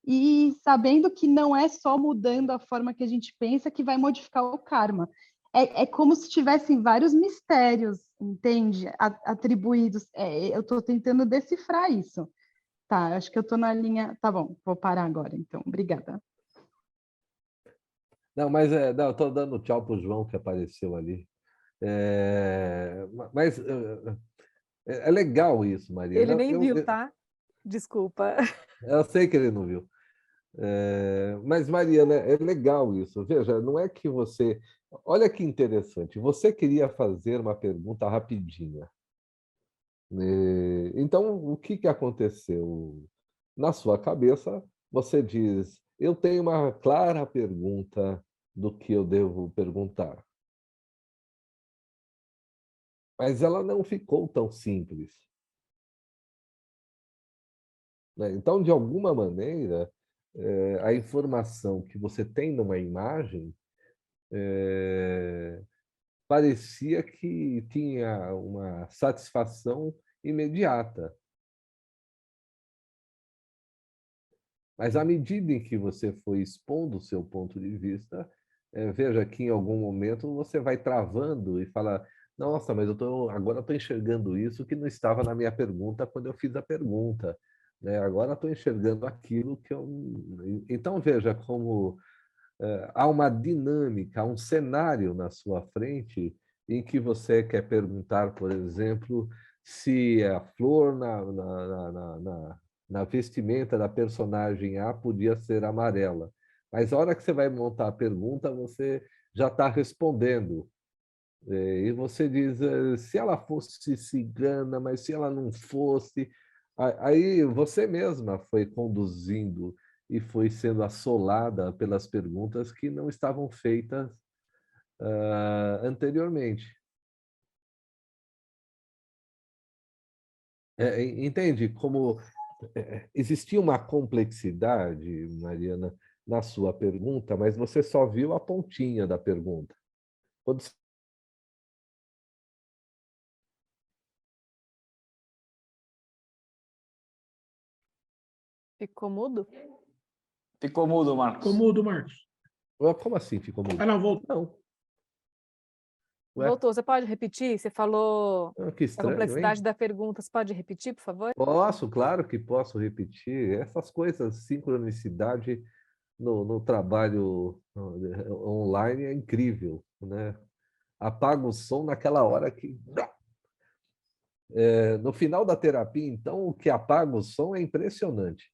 e sabendo que não é só mudando a forma que a gente pensa que vai modificar o karma. É como se tivessem vários mistérios, entende? Atribuídos. Eu estou tentando decifrar isso. Tá, acho que eu estou na linha. Tá bom, vou parar agora, então. Obrigada. Não, mas não, eu estou dando tchau para o João que apareceu ali. Mas é legal isso, Maria. Ele Não, nem viu, tá? Desculpa. eu sei que ele não viu. Mas, Mariana, é legal isso. Veja, não é que você. Olha que interessante. Você queria fazer uma pergunta rapidinha. Então, o que aconteceu? Na sua cabeça, você diz: eu tenho uma clara pergunta do que eu devo perguntar. Mas ela não ficou tão simples, né? Então, de alguma maneira, a informação que você tem numa imagem parecia que tinha uma satisfação imediata. Mas à medida em que você foi expondo o seu ponto de vista, veja que em algum momento você vai travando e fala: nossa, mas agora estou enxergando isso que não estava na minha pergunta quando eu fiz a pergunta, né? Agora estou enxergando aquilo que eu... Então veja como há uma dinâmica, há um cenário na sua frente em que você quer perguntar, por exemplo, se a flor na vestimenta da personagem A podia ser amarela. Mas a hora que você vai montar a pergunta, você já está respondendo. E você diz, se ela fosse cigana, mas se ela não fosse... Aí você mesma foi conduzindo e foi sendo assolada pelas perguntas que não estavam feitas anteriormente. Entende como existia uma complexidade, Mariana, na sua pergunta, mas você só viu a pontinha da pergunta. Quando... Ficou mudo? Ficou mudo, Marcos. Ficou mudo, Marcos. Como assim ficou mudo? Ah, não, voltou. Não. Ué? Voltou. Você pode repetir? Você falou Que a estranho, complexidade hein? da pergunta. Você pode repetir, por favor? Posso, claro que posso repetir. Essas coisas, sincronicidade no trabalho online é incrível, né? Apaga o som naquela hora que... no final da terapia, então, o que apaga o som é impressionante.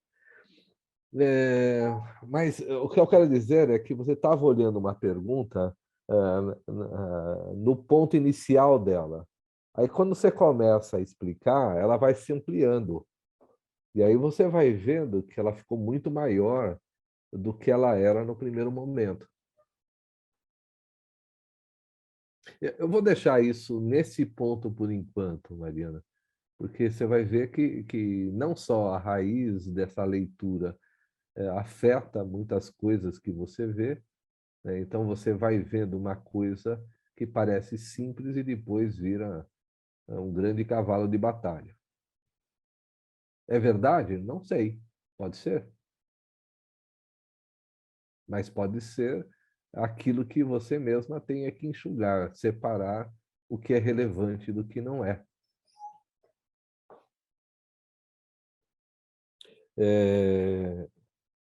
Mas o que eu quero dizer é que você estava olhando uma pergunta no ponto inicial dela. Aí, quando você começa a explicar, ela vai se ampliando. E aí você vai vendo que ela ficou muito maior do que ela era no primeiro momento. Eu vou deixar isso nesse ponto por enquanto, Mariana, porque você vai ver que não só a raiz dessa leitura afeta muitas coisas que você vê, né? Então você vai vendo uma coisa que parece simples e depois vira um grande cavalo de batalha. É verdade? Não sei. Pode ser. Mas pode ser aquilo que você mesma tenha que enxugar, separar o que é relevante do que não é.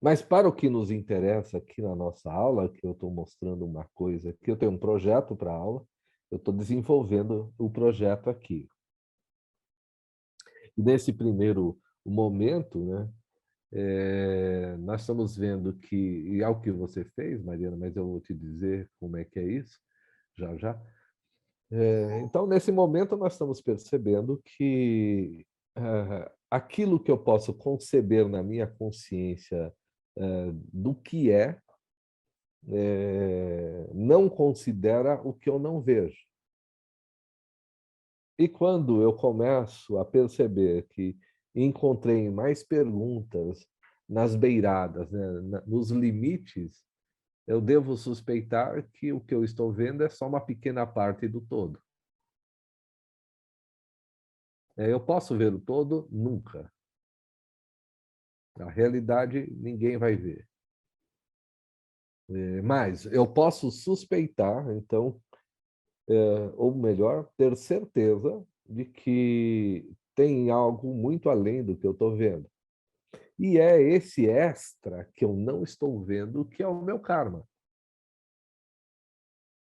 Mas para o que nos interessa aqui na nossa aula, que eu estou mostrando uma coisa, que eu tenho um projeto para a aula, eu estou desenvolvendo o projeto aqui. E nesse primeiro momento, né, nós estamos vendo que, e é o que você fez, Mariana, mas eu vou te dizer como é que é isso, já já. Então, nesse momento, nós estamos percebendo que aquilo que eu posso conceber na minha consciência do que não considera o que eu não vejo. E quando eu começo a perceber que encontrei mais perguntas nas beiradas, né, nos limites, eu devo suspeitar que o que eu estou vendo é só uma pequena parte do todo. Eu posso ver o todo? Nunca. A realidade ninguém vai ver. Mas eu posso suspeitar, então, ou melhor, ter certeza de que tem algo muito além do que eu estou vendo. E é esse extra que eu não estou vendo que é o meu karma.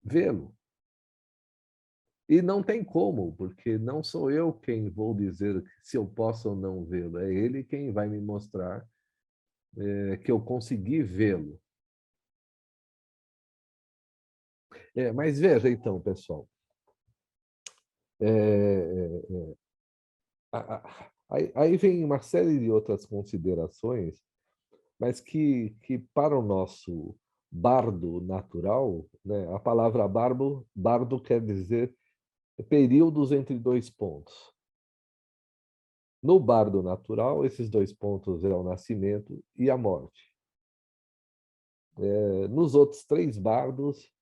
Vê-lo. E não tem como, porque não sou eu quem vou dizer se eu posso ou não vê-lo. É ele quem vai me mostrar que eu consegui vê-lo. Mas veja então, pessoal. Aí vem uma série de outras considerações, mas que para o nosso bardo natural, né, a palavra bardo quer dizer períodos entre dois pontos. No bardo natural, esses dois pontos é o nascimento e a morte. Nos outros três bardos,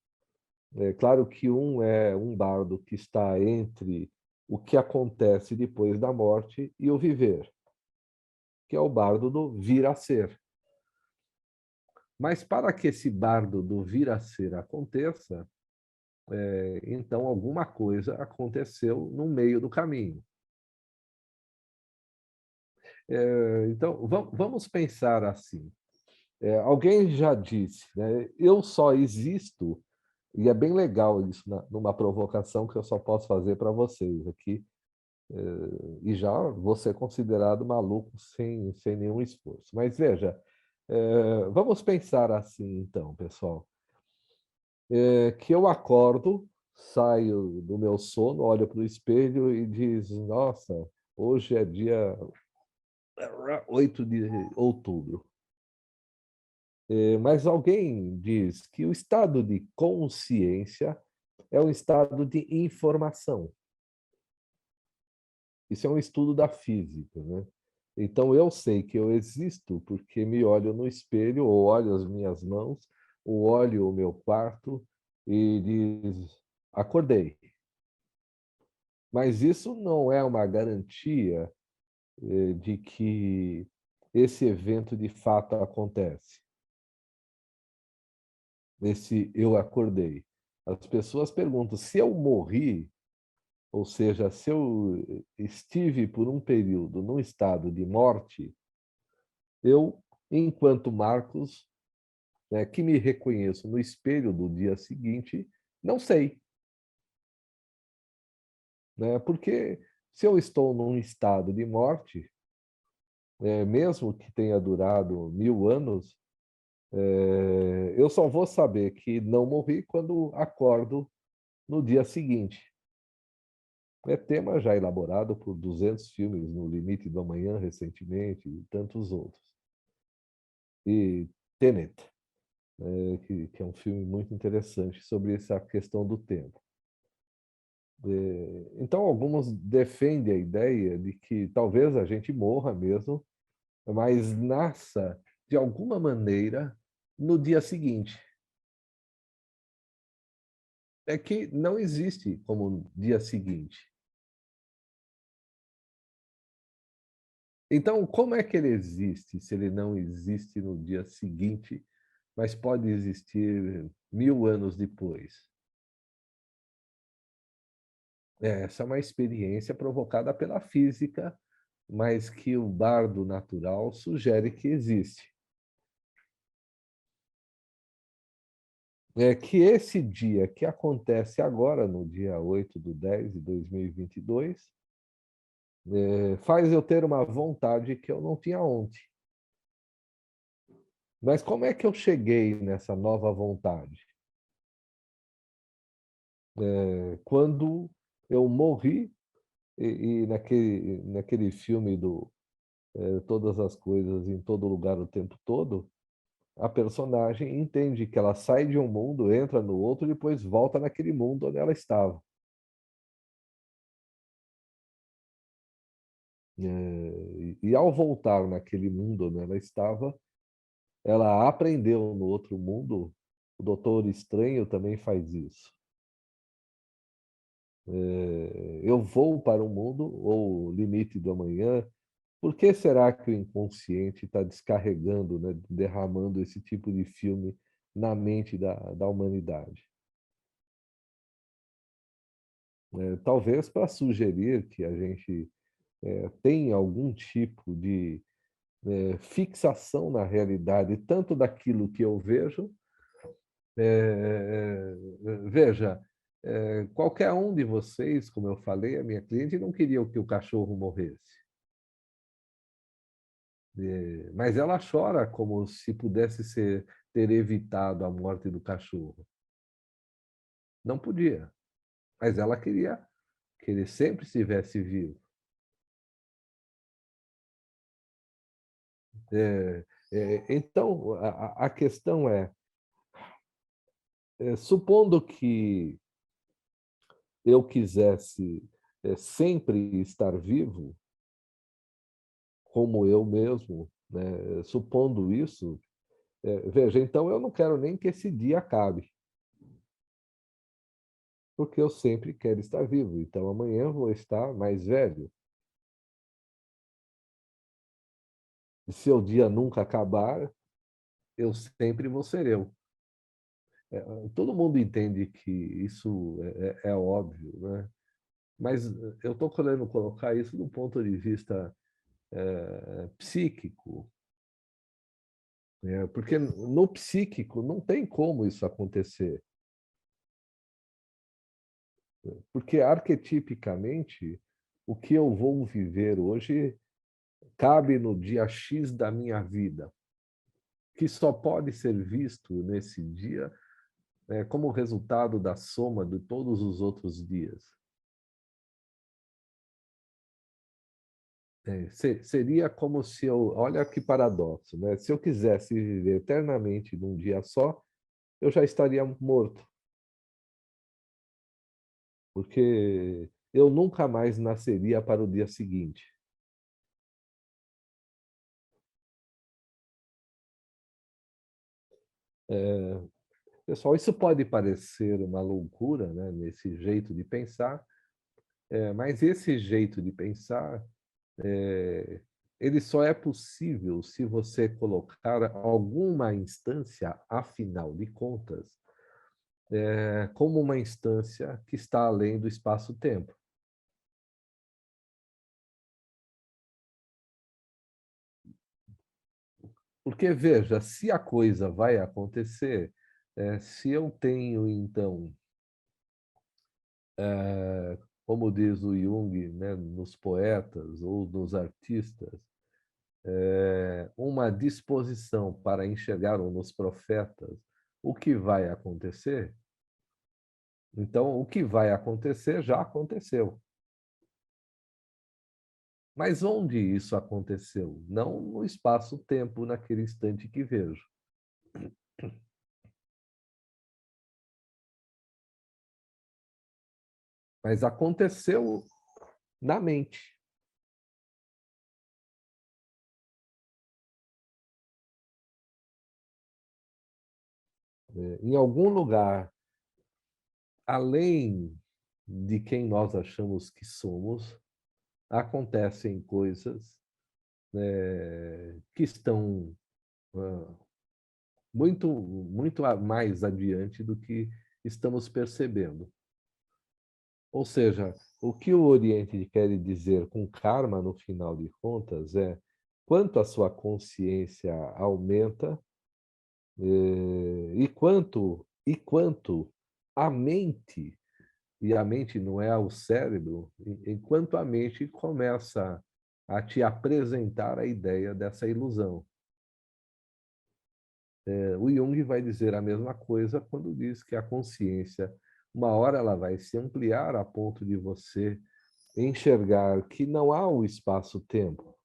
é claro que um é um bardo que está entre o que acontece depois da morte e o viver, que é o bardo do vir a ser. Mas para que esse bardo do vir a ser aconteça, então alguma coisa aconteceu no meio do caminho. Então, vamos pensar assim. Alguém já disse, né, eu só existo, e é bem legal isso, numa provocação que eu só posso fazer para vocês aqui, e já vou ser considerado maluco sem nenhum esforço. Mas veja, vamos pensar assim então, pessoal. Que eu acordo, saio do meu sono, olho para o espelho e diz, nossa, hoje é dia 8 de outubro. Mas alguém diz que o estado de consciência é um estado de informação. Isso é um estudo da física, né? Então, eu sei que eu existo porque me olho no espelho, ou olho as minhas mãos, ou olho o meu quarto e diz, acordei. Mas isso não é uma garantia de que esse evento de fato acontece. Esse eu acordei. As pessoas perguntam, se eu morri, ou seja, se eu estive por um período num estado de morte, eu, enquanto Marcos, né, que me reconheço no espelho do dia seguinte, não sei. Né? Porque se eu estou num estado de morte, mesmo que tenha durado 1000 anos, eu só vou saber que não morri quando acordo no dia seguinte. É tema já elaborado por 200 filmes, No Limite do Amanhã, recentemente, e tantos outros. E Tenet, que é um filme muito interessante sobre essa questão do tempo. Então, alguns defendem a ideia de que talvez a gente morra mesmo, mas nasça, de alguma maneira, no dia seguinte. É que não existe como dia seguinte. Então, como é que ele existe se ele não existe no dia seguinte, mas pode existir 1000 anos depois? Essa é uma experiência provocada pela física, mas que o bardo natural sugere que existe. É que esse dia que acontece agora, no dia 8/10/2022, faz eu ter uma vontade que eu não tinha ontem. Mas como é que eu cheguei nessa nova vontade? Quando eu morri, e naquele filme do Todas as Coisas em Todo Lugar o Tempo Todo, a personagem entende que ela sai de um mundo, entra no outro e depois volta naquele mundo onde ela estava. E ao voltar naquele mundo onde ela estava, ela aprendeu no outro mundo. O Doutor Estranho também faz isso. Eu vou para o mundo, ou limite do amanhã. Por que será que o inconsciente está descarregando, né, derramando esse tipo de filme na mente da humanidade? Talvez para sugerir que a gente tenha algum tipo de fixação na realidade, tanto daquilo que eu vejo. Veja, qualquer um de vocês, como eu falei, a minha cliente não queria que o cachorro morresse. Mas ela chora como se pudesse ter evitado a morte do cachorro. Não podia, mas ela queria que ele sempre estivesse vivo. Então, a questão supondo que eu quisesse sempre estar vivo, como eu mesmo, né, supondo isso, veja, então eu não quero nem que esse dia acabe, porque eu sempre quero estar vivo. Então amanhã eu vou estar mais velho. E se o dia nunca acabar, eu sempre vou ser eu. Todo mundo entende que isso é óbvio, né? Mas eu estou querendo colocar isso do ponto de vista psíquico, porque no psíquico não tem como isso acontecer. Porque arquetipicamente, o que eu vou viver hoje cabe no dia X da minha vida, que só pode ser visto nesse dia como resultado da soma de todos os outros dias. Seria como se eu... Olha que paradoxo, né? Se eu quisesse viver eternamente num dia só, eu já estaria morto. Porque eu nunca mais nasceria para o dia seguinte. Pessoal, isso pode parecer uma loucura, né, nesse jeito de pensar, mas esse jeito de pensar, ele só é possível se você colocar alguma instância, afinal de contas, como uma instância que está além do espaço-tempo. Porque, veja, se a coisa vai acontecer, se eu tenho, então, como diz o Jung, né, nos poetas ou nos artistas, uma disposição para enxergar ou nos profetas o que vai acontecer, então o que vai acontecer já aconteceu. Mas onde isso aconteceu? Não no espaço-tempo, naquele instante que vejo. Mas aconteceu na mente. Em algum lugar, além de quem nós achamos que somos, acontecem coisas que estão muito mais adiante do que estamos percebendo. Ou seja, o que o Oriente quer dizer com karma, no final de contas, é quanto a sua consciência aumenta e quanto a mente, e a mente não é o cérebro, enquanto a mente começa a te apresentar a ideia dessa ilusão. O Jung vai dizer a mesma coisa quando diz que a consciência, uma hora ela vai se ampliar a ponto de você enxergar que não há o espaço-tempo.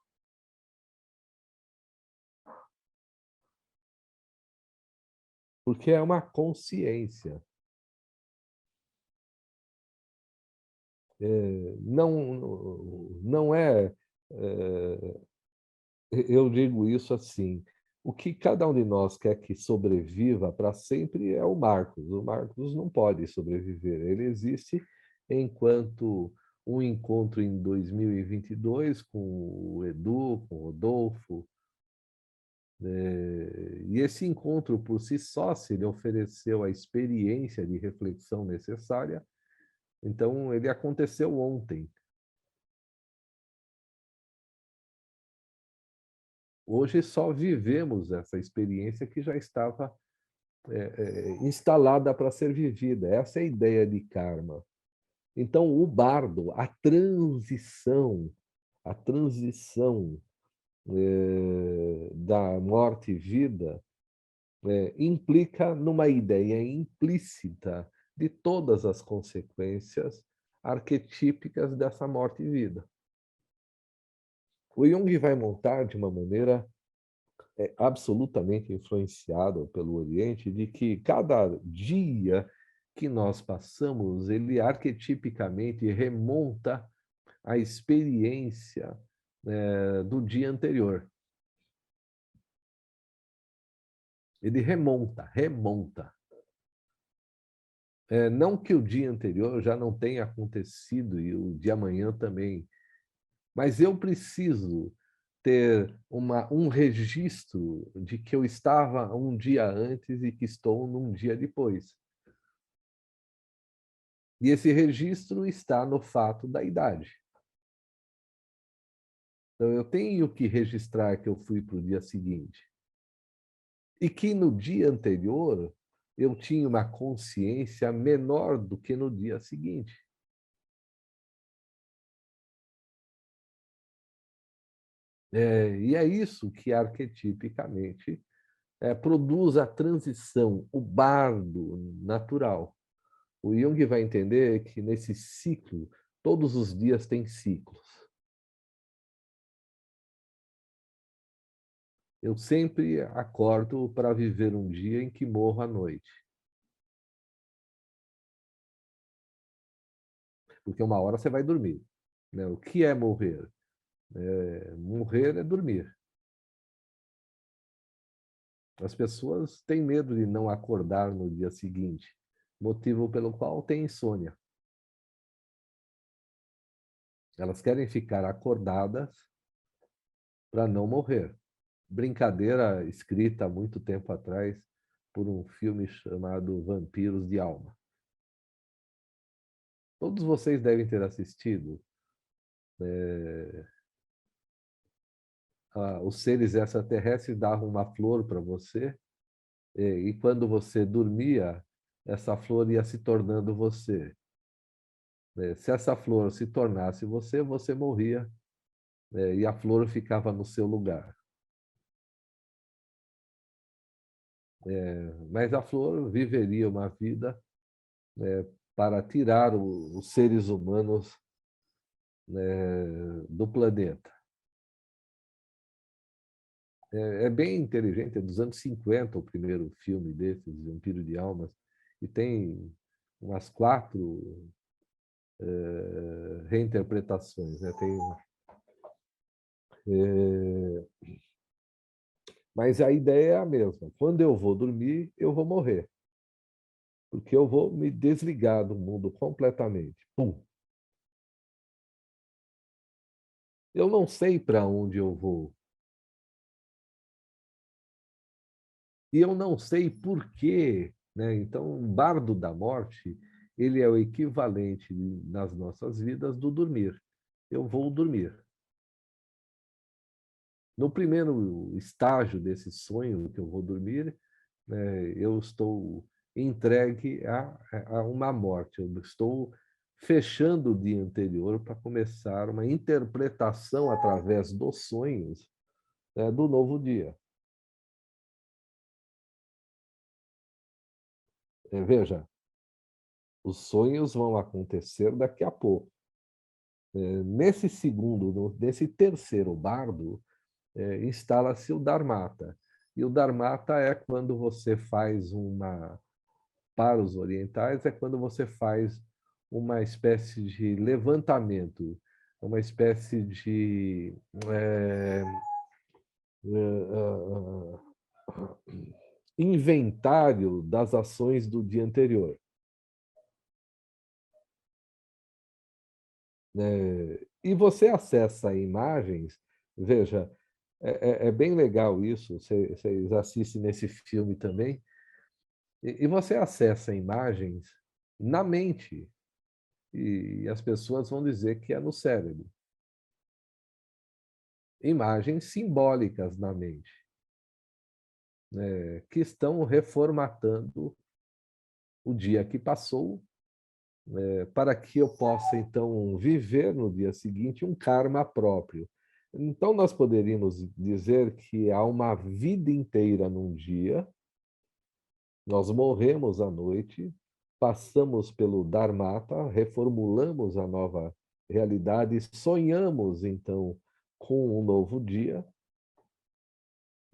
Porque é uma consciência. Não é. Eu digo isso assim: o que cada um de nós quer que sobreviva para sempre é o Marcos. O Marcos não pode sobreviver. Ele existe enquanto um encontro em 2022 com o Edu, com o Rodolfo. E esse encontro, por si só, se ele ofereceu a experiência de reflexão necessária, então ele aconteceu ontem. Hoje só vivemos essa experiência que já estava instalada para ser vivida. Essa é a ideia de karma. Então, o bardo, a transição da morte e vida, implica numa ideia implícita de todas as consequências arquetípicas dessa morte e vida. O Jung vai montar de uma maneira absolutamente influenciado pelo Oriente, de que cada dia que nós passamos, ele arquetipicamente remonta à experiência do dia anterior. Ele remonta. Não que o dia anterior já não tenha acontecido e o de amanhã também, mas eu preciso ter um registro de que eu estava um dia antes e que estou num dia depois. E esse registro está no fato da idade. Então, eu tenho que registrar que eu fui para o dia seguinte. E que no dia anterior eu tinha uma consciência menor do que no dia seguinte. E é isso que arquetipicamente produz a transição, o bardo natural. O Jung vai entender que nesse ciclo, todos os dias têm ciclos. Eu sempre acordo para viver um dia em que morro à noite. Porque uma hora você vai dormir. Né? O que é morrer? Morrer é dormir. As pessoas têm medo de não acordar no dia seguinte, motivo pelo qual têm insônia. Elas querem ficar acordadas para não morrer. Brincadeira escrita há muito tempo atrás por um filme chamado Vampiros de Alma. Todos vocês devem ter assistido. Os seres extraterrestres davam uma flor para você, e quando você dormia, essa flor ia se tornando você. Se essa flor se tornasse você, você morria, e a flor ficava no seu lugar. Mas a flor viveria uma vida para tirar os seres humanos do planeta. É bem inteligente, é dos anos 50 o primeiro filme desses, Vampiro de Almas, e tem umas 4 reinterpretações, né? Mas a ideia é a mesma. Quando eu vou dormir, eu vou morrer. Porque eu vou me desligar do mundo completamente. Pum. Eu não sei para onde eu vou. E eu não sei por quê, né? Então, o bardo da morte, ele é o equivalente nas nossas vidas do dormir. Eu vou dormir. No primeiro estágio desse sonho que eu vou dormir, né, eu estou entregue a uma morte. Eu estou fechando o dia anterior para começar uma interpretação através dos sonhos, né, do novo dia. Veja, os sonhos vão acontecer daqui a pouco. Nesse segundo, nesse terceiro bardo, instala-se o Dharmata. E o Dharmata é quando você faz para os orientais, é quando você faz uma espécie de levantamento, uma espécie de inventário das ações do dia anterior. E você acessa imagens, veja, é bem legal isso, vocês assistem nesse filme também, e você acessa imagens na mente, e as pessoas vão dizer que é no cérebro. Imagens simbólicas na mente, né, que estão reformatando o dia que passou, para que eu possa, então, viver no dia seguinte um karma próprio. Então, nós poderíamos dizer que há uma vida inteira num dia, nós morremos à noite, passamos pelo Dharmata, reformulamos a nova realidade, sonhamos, então, com um novo dia,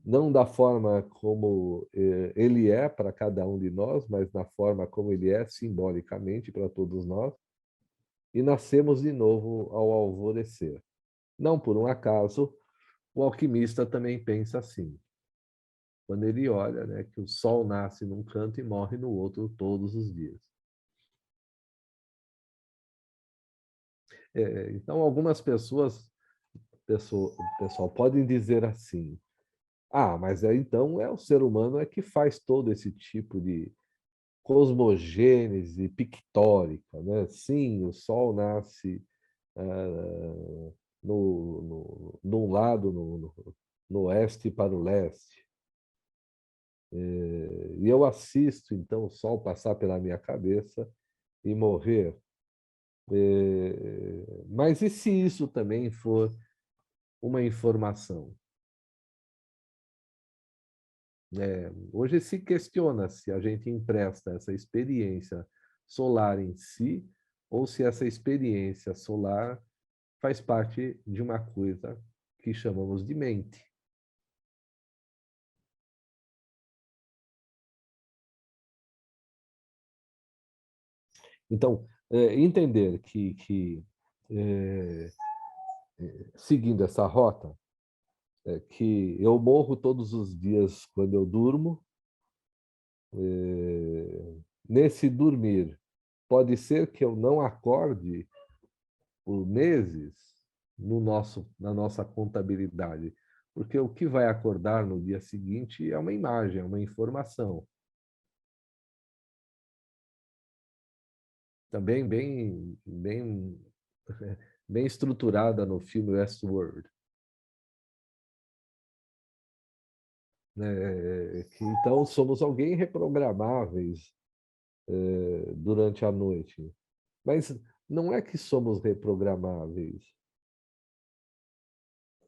não da forma como ele é para cada um de nós, mas na forma como ele é simbolicamente para todos nós, e nascemos de novo ao alvorecer. Não por um acaso, o alquimista também pensa assim. Quando ele olha, né, que o sol nasce num canto e morre no outro todos os dias. Então, algumas pessoal, podem dizer assim: ah, mas então o ser humano é que faz todo esse tipo de cosmogênese pictórica, né? Sim, o Sol nasce num lado, no oeste para o leste. E eu assisto, então, o Sol passar pela minha cabeça e morrer. Mas e se isso também for uma informação? Hoje se questiona se a gente empresta essa experiência solar em si ou se essa experiência solar faz parte de uma coisa que chamamos de mente. Então, entender que seguindo essa rota, que eu morro todos os dias quando eu durmo, nesse dormir, pode ser que eu não acorde por meses na nossa contabilidade, porque o que vai acordar no dia seguinte é uma imagem, é uma informação. Também bem estruturada no filme Westworld. Que, então, somos alguém reprogramáveis durante a noite. Mas não é que somos reprogramáveis,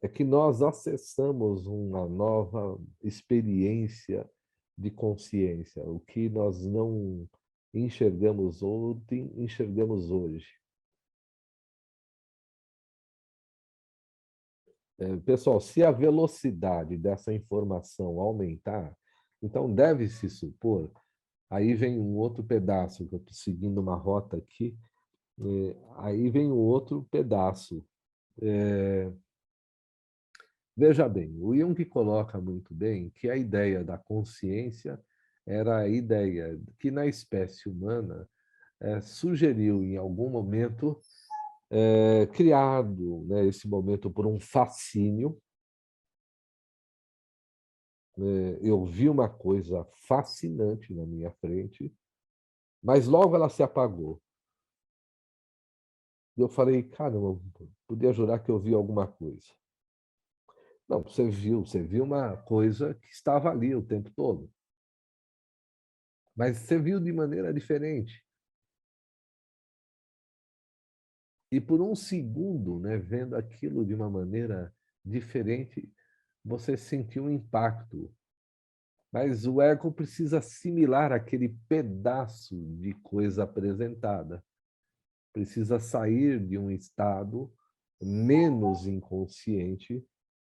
é que nós acessamos uma nova experiência de consciência, o que nós não enxergamos ontem, enxergamos hoje. Pessoal, se a velocidade dessa informação aumentar, então deve-se supor, aí vem um outro pedaço, que eu estou seguindo uma rota aqui, aí vem um outro pedaço. Veja bem, o Jung coloca muito bem que a ideia da consciência era a ideia que na espécie humana sugeriu em algum momento, criado, né, esse momento por um fascínio. Eu vi uma coisa fascinante na minha frente, mas logo ela se apagou. Eu falei, caramba, podia jurar que eu vi alguma coisa. Não, você viu uma coisa que estava ali o tempo todo. Mas você viu de maneira diferente. E por um segundo, né, vendo aquilo de uma maneira diferente, você sentiu um impacto. Mas o ego precisa assimilar aquele pedaço de coisa apresentada. Precisa sair de um estado menos inconsciente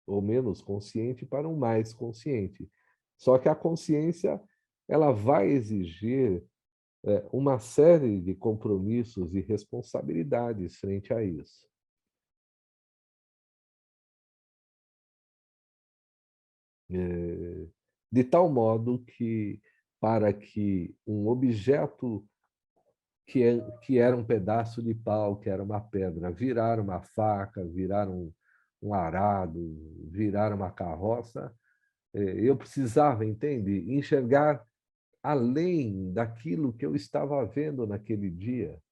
ou menos consciente para um mais consciente. Só que a consciência ela vai exigir uma série de compromissos e responsabilidades frente a isso. De tal modo que, para que um objeto que era um pedaço de pau, que era uma pedra, virar uma faca, virar um arado, virar uma carroça, eu precisava, entende? Enxergar além daquilo que eu estava vendo naquele dia.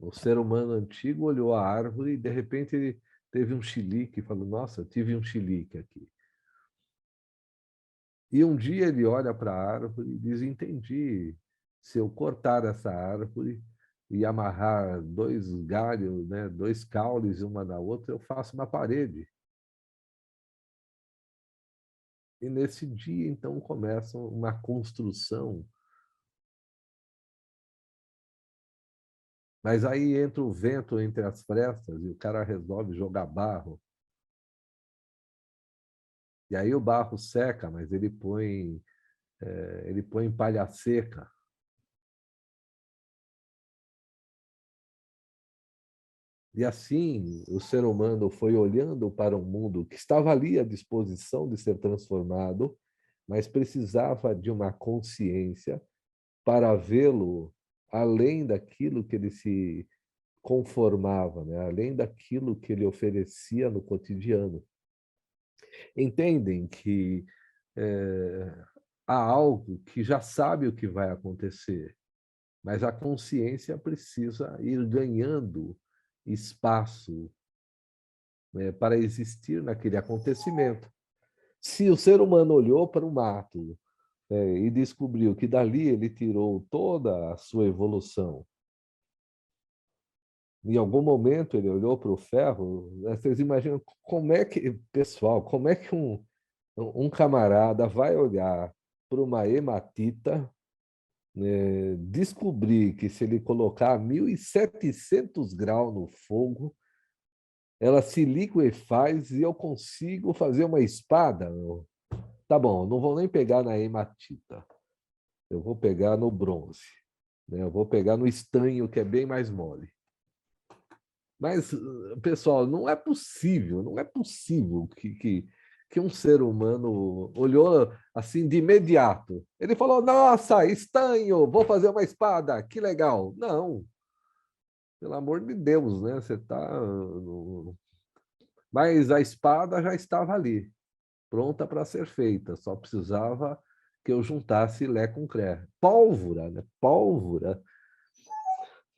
O ser humano antigo olhou a árvore e, de repente, ele teve um chilique, falou, nossa, eu tive um chilique aqui. E um dia ele olha para a árvore e diz, entendi, se eu cortar essa árvore e amarrar dois galhos, né, dois caules uma na outra, eu faço uma parede. E nesse dia, então, começa uma construção. Mas aí entra o vento entre as frestas e o cara resolve jogar barro. E aí o barro seca, mas ele põe palha seca. E assim o ser humano foi olhando para um mundo que estava ali à disposição de ser transformado, mas precisava de uma consciência para vê-lo além daquilo que ele se conformava, né? Além daquilo que ele oferecia no cotidiano. Entendem que há algo que já sabe o que vai acontecer, mas a consciência precisa ir ganhando espaço, né, para existir naquele acontecimento. Se o ser humano olhou para o mato, e descobriu que dali ele tirou toda a sua evolução, em algum momento ele olhou para o ferro, né, vocês imaginam como é que, pessoal, como é que um camarada vai olhar para uma hematita, descobrir que se ele colocar 1.700 graus no fogo, ela se liquefaz e eu consigo fazer uma espada? Tá bom, não vou nem pegar na hematita, eu vou pegar no bronze, né? Eu vou pegar no estanho, que é bem mais mole. Mas, pessoal, não é possível que um ser humano olhou assim de imediato. Ele falou, nossa, estanho, vou fazer uma espada, que legal. Não, pelo amor de Deus, né? Você está... Mas a espada já estava ali, pronta para ser feita, só precisava que eu juntasse Lé com Cré. Pólvora, né? Pólvora.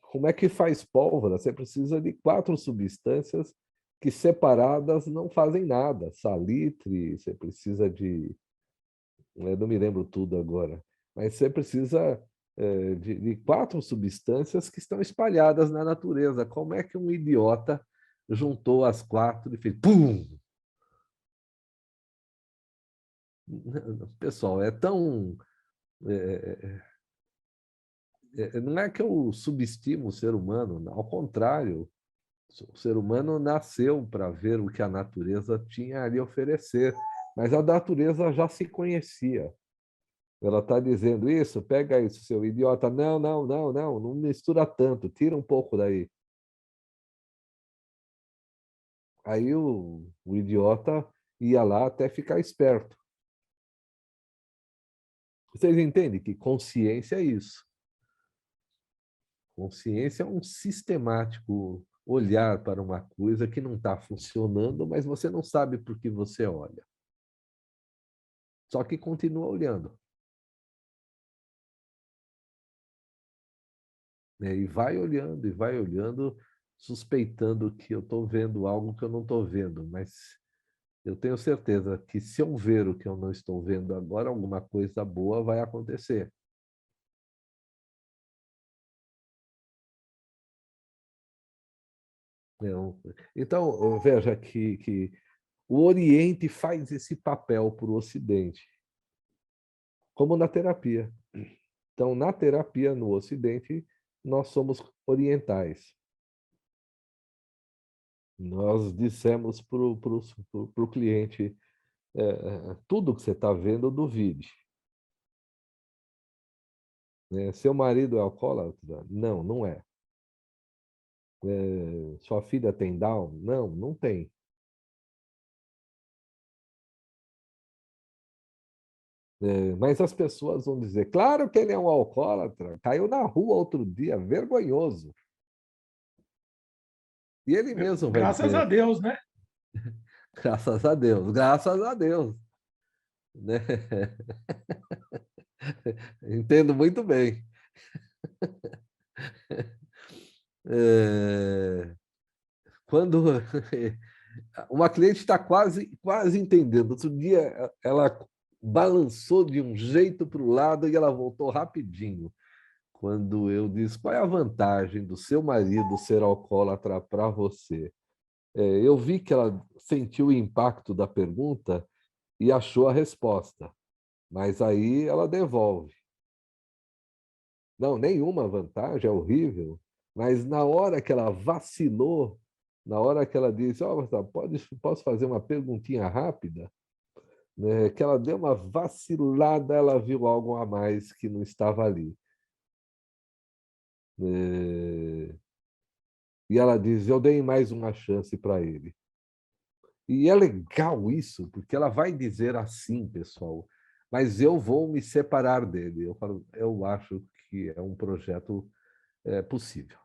Como é que faz pólvora? Você precisa de 4 substâncias que separadas não fazem nada. Salitre, você precisa de... Eu não me lembro tudo agora, mas você precisa de 4 substâncias que estão espalhadas na natureza. Como é que um idiota juntou as 4 e fez pum? Pessoal, é tão... não é que eu subestimo o ser humano, ao contrário, O ser humano nasceu para ver o que a natureza tinha a lhe oferecer, mas a natureza já se conhecia. Ela está dizendo isso, pega isso, seu idiota. Não, não, não, não, não mistura tanto, tira um pouco daí. Aí o idiota ia lá até ficar esperto. Vocês entendem que consciência é isso. Consciência é um sistemático olhar para uma coisa que não está funcionando, mas você não sabe por que você olha. Só que continua olhando. E vai olhando, suspeitando que eu estou vendo algo que eu não estou vendo, mas eu tenho certeza que se eu ver o que eu não estou vendo agora, alguma coisa boa vai acontecer. Não. Então, veja que o Oriente faz esse papel para o Ocidente, como na terapia. Então, na terapia, no Ocidente, nós somos orientais. Nós dissemos para o cliente, tudo que você está vendo, duvide. Seu marido é alcoólatra? Não, não é. Sua filha tem Down? Não, não tem. Mas as pessoas vão dizer, claro que ele é um alcoólatra, caiu na rua outro dia, vergonhoso. E ele mesmo vai Graças a dizer, Deus, né? graças a Deus, graças a Deus. Né? Entendo muito bem. Quando uma cliente está quase entendendo. Outro dia ela balançou de um jeito para o lado e ela voltou rapidinho. Quando eu disse, qual é a vantagem do seu marido ser alcoólatra para você? Eu vi que ela sentiu o impacto da pergunta e achou a resposta, mas aí ela devolve. Não, nenhuma vantagem, é horrível. Mas na hora que ela vacilou, na hora que ela disse, posso fazer uma perguntinha rápida? Né? Que ela deu uma vacilada, ela viu algo a mais que não estava ali. E ela diz, eu dei mais uma chance para ele. E é legal isso, porque ela vai dizer assim, pessoal, mas eu vou me separar dele. Eu falo, eu acho que é um projeto possível.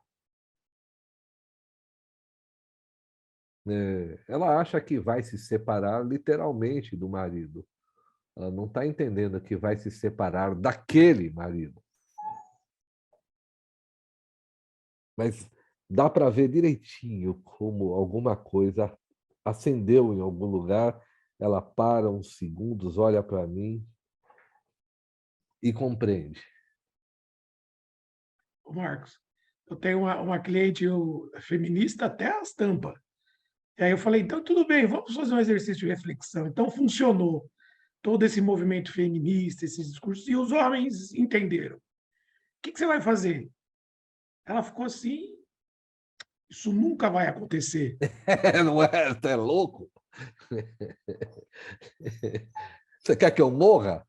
Ela acha que vai se separar literalmente do marido. Ela não está entendendo que vai se separar daquele marido. Mas dá para ver direitinho como alguma coisa acendeu em algum lugar. Ela para uns segundos, olha para mim e compreende. Ô, Marcos, eu tenho uma cliente feminista até as tampas. E aí eu falei, então tudo bem, vamos fazer um exercício de reflexão. Então funcionou todo esse movimento feminista, esses discursos, e os homens entenderam. O que você vai fazer? Ela ficou assim, isso nunca vai acontecer. Não é? Você é louco? Você quer que eu morra?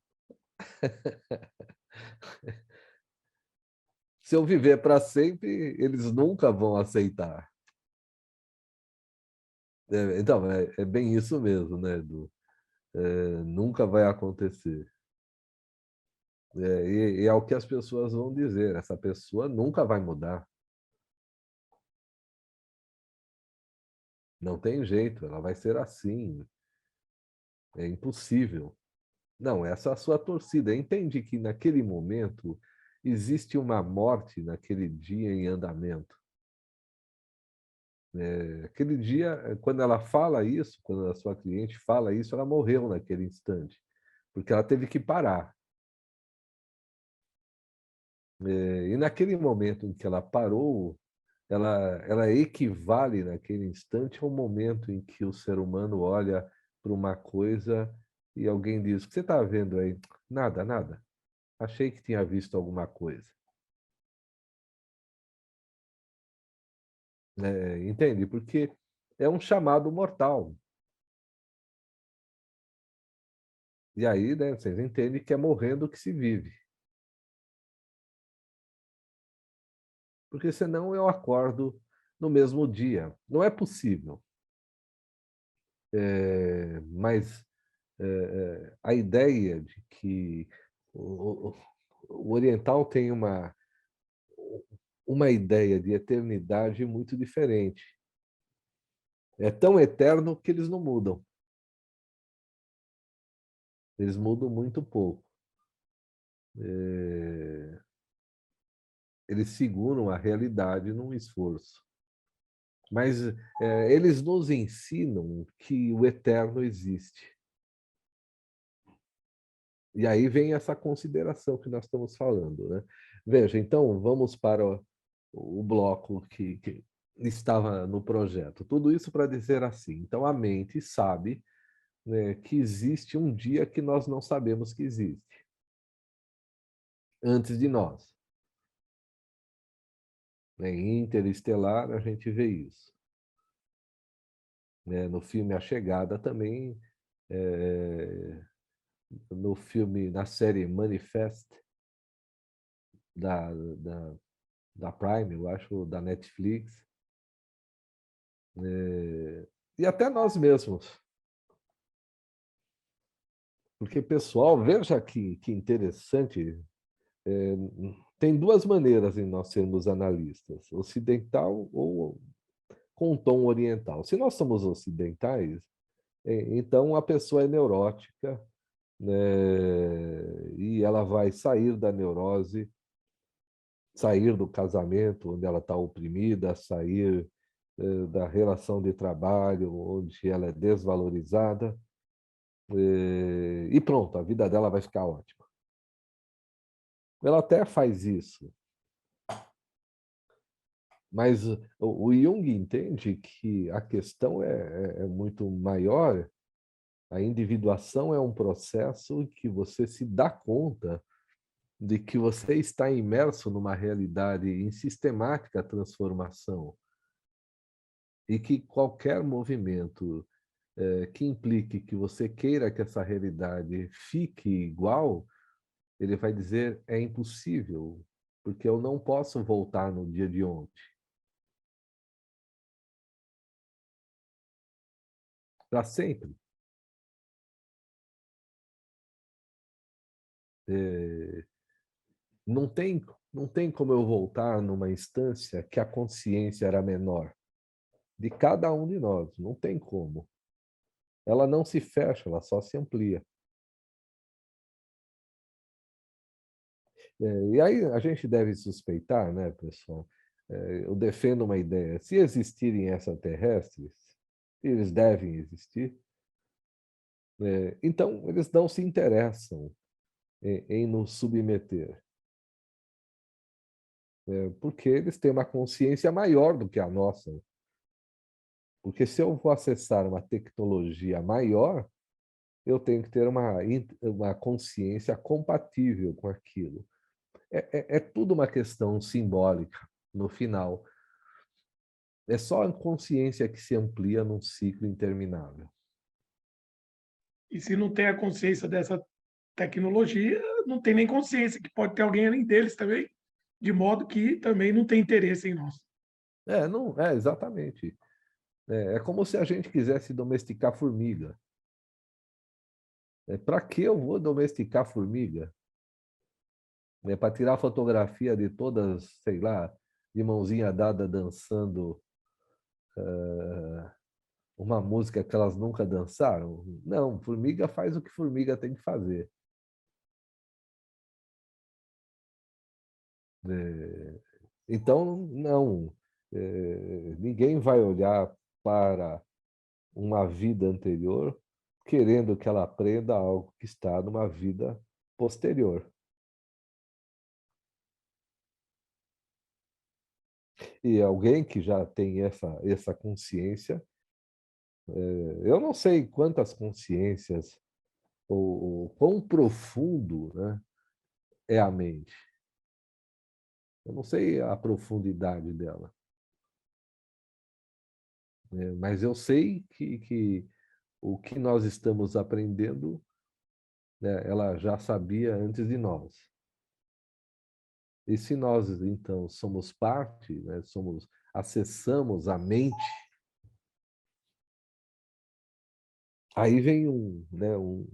Se eu viver para sempre, eles nunca vão aceitar. Então, é bem isso mesmo, né, Edu? Nunca vai acontecer. E é o que as pessoas vão dizer. Essa pessoa nunca vai mudar. Não tem jeito, ela vai ser assim. É impossível. Não, essa é a sua torcida. Entende que naquele momento existe uma morte naquele dia em andamento. Aquele dia, quando ela fala isso, quando a sua cliente fala isso, ela morreu naquele instante, porque ela teve que parar. E naquele momento em que ela parou, ela equivale naquele instante ao momento em que o ser humano olha para uma coisa e alguém diz: o que você está vendo aí? Nada, nada. Achei que tinha visto alguma coisa. Entende? Porque é um chamado mortal. E aí, né, vocês entendem que é morrendo que se vive. Porque senão eu acordo no mesmo dia. Não é possível. Mas a ideia de que o oriental tem uma ideia de eternidade muito diferente. É tão eterno que eles não mudam. Eles mudam muito pouco. Eles seguram a realidade num esforço. Mas eles nos ensinam que o eterno existe. E aí vem essa consideração que nós estamos falando, né? Veja, então, vamos para o bloco que estava no projeto. Tudo isso para dizer assim. Então, a mente sabe, né, que existe um dia que nós não sabemos que existe, antes de nós. Em Interestelar, a gente vê isso. No filme A Chegada também, no filme, na série Manifest, da, da, da Prime, eu acho, da Netflix, e até nós mesmos. Porque, pessoal, veja que interessante, tem duas maneiras em nós sermos analistas, ocidental ou com tom oriental. Se nós somos ocidentais, então a pessoa é neurótica, né? E ela vai sair da neurose, sair do casamento onde ela está oprimida, sair da relação de trabalho onde ela é desvalorizada, e pronto, a vida dela vai ficar ótima. Ela até faz isso, mas o Jung entende que a questão é muito maior. A individuação é um processo que você se dá conta de que você está imerso numa realidade em sistemática transformação e que qualquer movimento que implique que você queira que essa realidade fique igual, ele vai dizer é impossível, porque eu não posso voltar no dia de ontem. Para sempre. Não tem como eu voltar numa instância que a consciência era menor de cada um de nós. Não tem como. Ela não se fecha, ela só se amplia. E aí a gente deve suspeitar, né, pessoal? Eu defendo uma ideia. Se existirem extraterrestres, eles devem existir, então eles não se interessam em nos submeter, porque eles têm uma consciência maior do que a nossa. Porque se eu vou acessar uma tecnologia maior, eu tenho que ter uma consciência compatível com aquilo. É tudo uma questão simbólica, no final. É só a consciência que se amplia num ciclo interminável. E se não tem a consciência dessa tecnologia, não tem nem consciência que pode ter alguém além deles também, de modo que também não tem interesse em nós. Não, exatamente. É como se a gente quisesse domesticar formiga. Para que eu vou domesticar formiga? Para tirar fotografia de todas, sei lá, de mãozinha dada dançando uma música que elas nunca dançaram? Não, formiga faz o que formiga tem que fazer. Então, não. Ninguém vai olhar para uma vida anterior querendo que ela aprenda algo que está numa vida posterior. E alguém que já tem essa consciência, eu não sei quantas consciências, ou quão profundo, né, é a mente. Eu não sei a profundidade dela. Mas eu sei que o que nós estamos aprendendo, né, ela já sabia antes de nós. E se nós, então, somos parte, né, acessamos a mente, aí vem né, um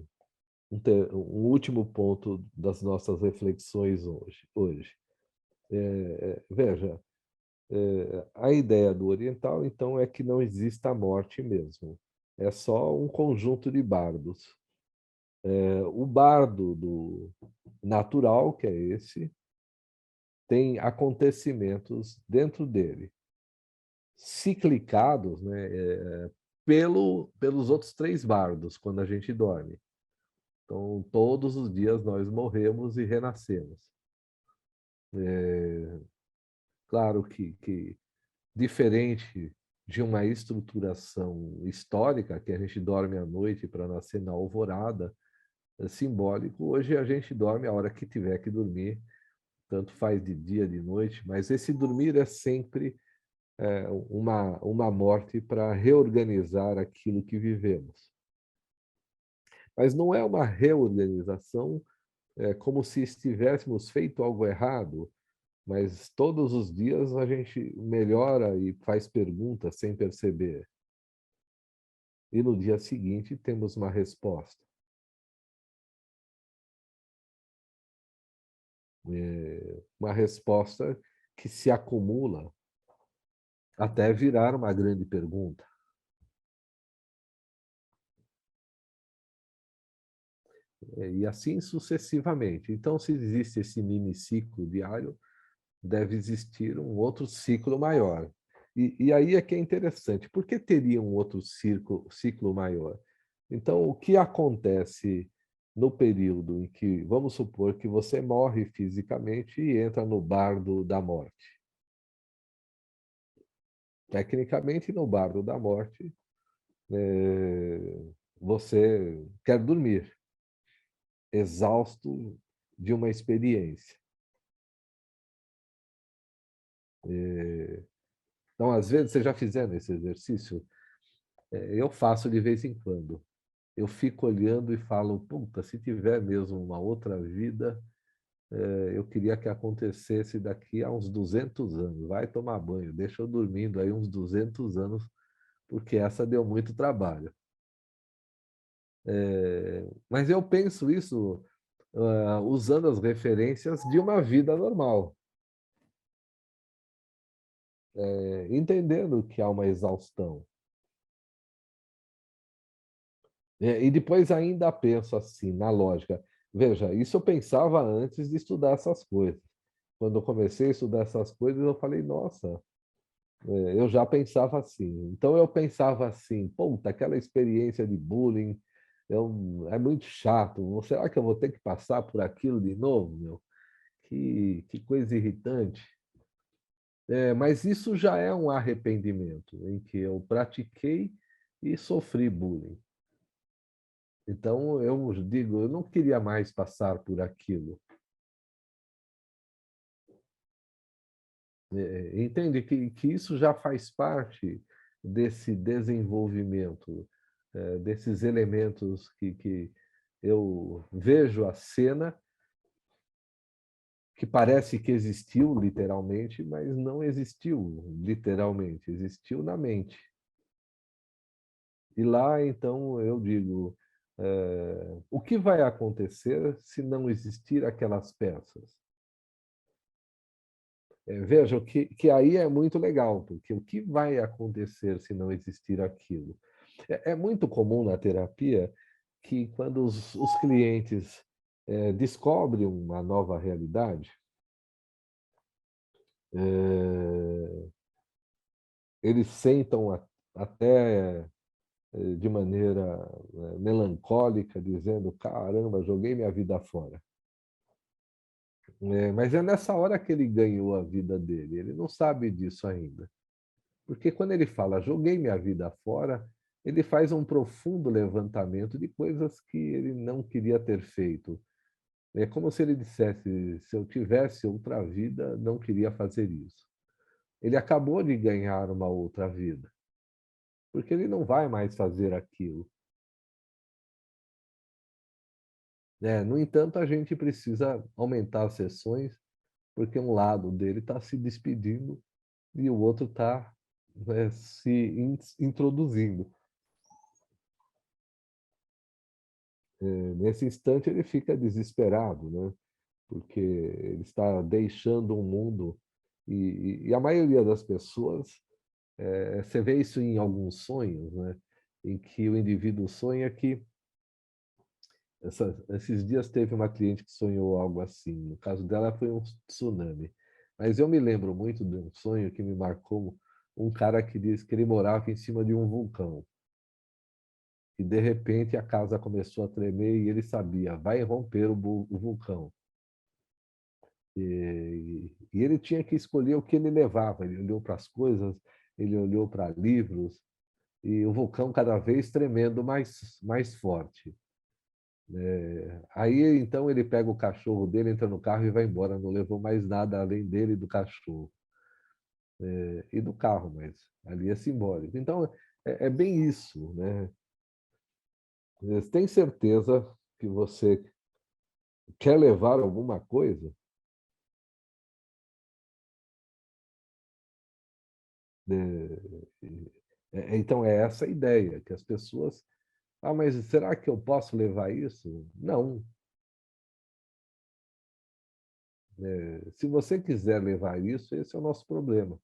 último ponto das nossas reflexões hoje. Veja, a ideia do oriental, então, é que não exista a morte mesmo. É só um conjunto de bardos. O bardo do natural, que é esse, tem acontecimentos dentro dele, ciclicados, né, pelos outros 3 bardos, quando a gente dorme. Então, todos os dias nós morremos e renascemos. Claro que diferente de uma estruturação histórica, que a gente dorme à noite para nascer na alvorada, simbólico, hoje a gente dorme a hora que tiver que dormir, tanto faz de dia, de noite, mas esse dormir é sempre uma morte para reorganizar aquilo que vivemos. Mas não é uma reorganização como se estivéssemos feito algo errado, mas todos os dias a gente melhora e faz perguntas sem perceber. E no dia seguinte temos uma resposta. Uma resposta que se acumula até virar uma grande pergunta. E assim sucessivamente. Então, se existe esse mini-ciclo diário, deve existir um outro ciclo maior. E aí é que é interessante. Por que teria um outro ciclo maior? Então, o que acontece no período em que, vamos supor que você morre fisicamente e entra no bardo da morte? Tecnicamente, no bardo da morte, você quer dormir, exausto de uma experiência. Então, às vezes, você já fizeram esse exercício? Eu faço de vez em quando. Eu fico olhando e falo, puta, se tiver mesmo uma outra vida, eu queria que acontecesse daqui a uns 200 anos. Vai tomar banho, deixa eu dormindo aí uns 200 anos, porque essa deu muito trabalho. Mas eu penso isso usando as referências de uma vida normal, entendendo que há uma exaustão. E depois ainda penso assim, na lógica. Veja, isso eu pensava antes de estudar essas coisas. Quando eu comecei a estudar essas coisas, eu falei, nossa, eu já pensava assim. Então eu pensava assim, puta, aquela experiência de bullying é muito chato. Será que eu vou ter que passar por aquilo de novo, meu? Que coisa irritante. Mas isso já é um arrependimento, em que eu pratiquei e sofri bullying. Então, eu digo, eu não queria mais passar por aquilo. Entende que isso já faz parte desse desenvolvimento, desses elementos que eu vejo a cena, que parece que existiu literalmente, mas não existiu literalmente, existiu na mente. E lá, então, eu digo, o que vai acontecer se não existir aquelas peças? Veja, que aí é muito legal, porque o que vai acontecer se não existir aquilo? É muito comum na terapia que quando os clientes descobrem uma nova realidade, eles sentam até de maneira melancólica, dizendo, caramba, joguei minha vida fora. Mas é nessa hora que ele ganhou a vida dele. Ele não sabe disso ainda. Porque quando ele fala, joguei minha vida fora, ele faz um profundo levantamento de coisas que ele não queria ter feito. É como se ele dissesse, se eu tivesse outra vida, não queria fazer isso. Ele acabou de ganhar uma outra vida. porque ele não vai mais fazer aquilo. No entanto, a gente precisa aumentar as sessões, porque um lado dele está se despedindo e o outro está se introduzindo. Nesse instante, ele fica desesperado, né? Porque ele está deixando um mundo, e a maioria das pessoas, você vê isso em alguns sonhos, né? Em que o indivíduo sonha que esses dias teve uma cliente que sonhou algo assim. No caso dela foi um tsunami. Mas eu me lembro muito de um sonho que me marcou, um cara que disse que ele morava em cima de um vulcão. E de repente a casa começou a tremer e ele sabia, vai romper o vulcão. E ele tinha que escolher o que ele levava. Ele olhou para as coisas, ele olhou para livros, e o vulcão cada vez tremendo mais forte. Aí, então, ele pega o cachorro dele, entra no carro e vai embora. Não levou mais nada além dele e do cachorro. E do carro, mas ali é simbólico. Então, é bem isso, né? Você tem certeza que você quer levar alguma coisa? Então, é essa a ideia, que as pessoas... Ah, mas será que eu posso levar isso? Não. Se você quiser levar isso, esse é o nosso problema.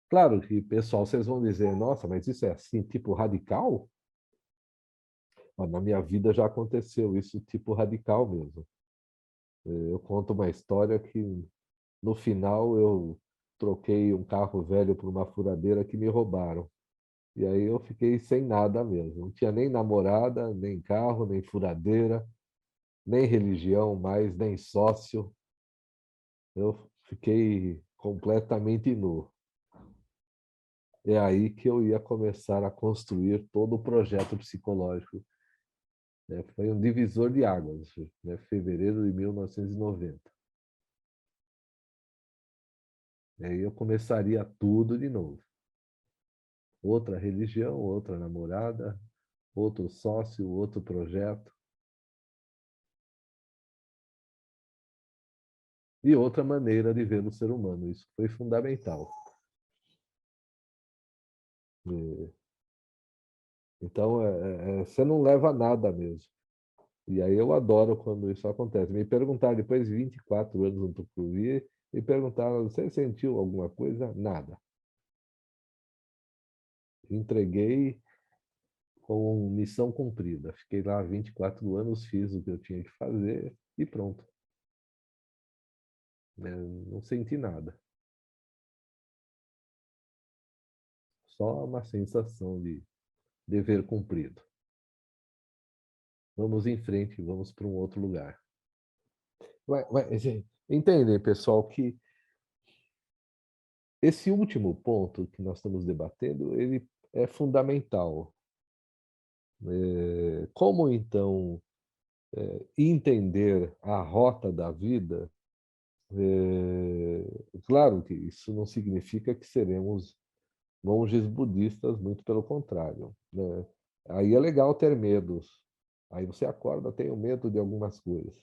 Claro que, pessoal, vocês vão dizer, nossa, mas isso é assim, tipo radical? Na minha vida já aconteceu isso, tipo radical mesmo. Eu conto uma história que, no final, eu troquei um carro velho por uma furadeira que me roubaram. E aí eu fiquei sem nada mesmo. Não tinha nem namorada, nem carro, nem furadeira, nem religião mais, nem sócio. Eu fiquei completamente nu. É aí que eu ia começar a construir todo o projeto psicológico. Foi um divisor de águas, né? Fevereiro de 1990. E aí eu começaria tudo de novo. Outra religião, outra namorada, outro sócio, outro projeto. E outra maneira de ver o ser humano. Isso foi fundamental. Então, você não leva nada mesmo. E aí eu adoro quando isso acontece. Me perguntaram, depois de 24 anos no Tucuruvi, me perguntaram, você sentiu alguma coisa? Nada. Entreguei com missão cumprida. Fiquei lá 24 anos, fiz o que eu tinha que fazer e pronto. Não senti nada. Só uma sensação de dever cumprido. Vamos em frente, vamos para um outro lugar. Entendem, pessoal, que esse último ponto que nós estamos debatendo, ele é fundamental. Como, então, entender a rota da vida? Claro que isso não significa que seremos monges budistas, muito pelo contrário, né? Aí é legal ter medos. Aí você acorda, tenho medo de algumas coisas.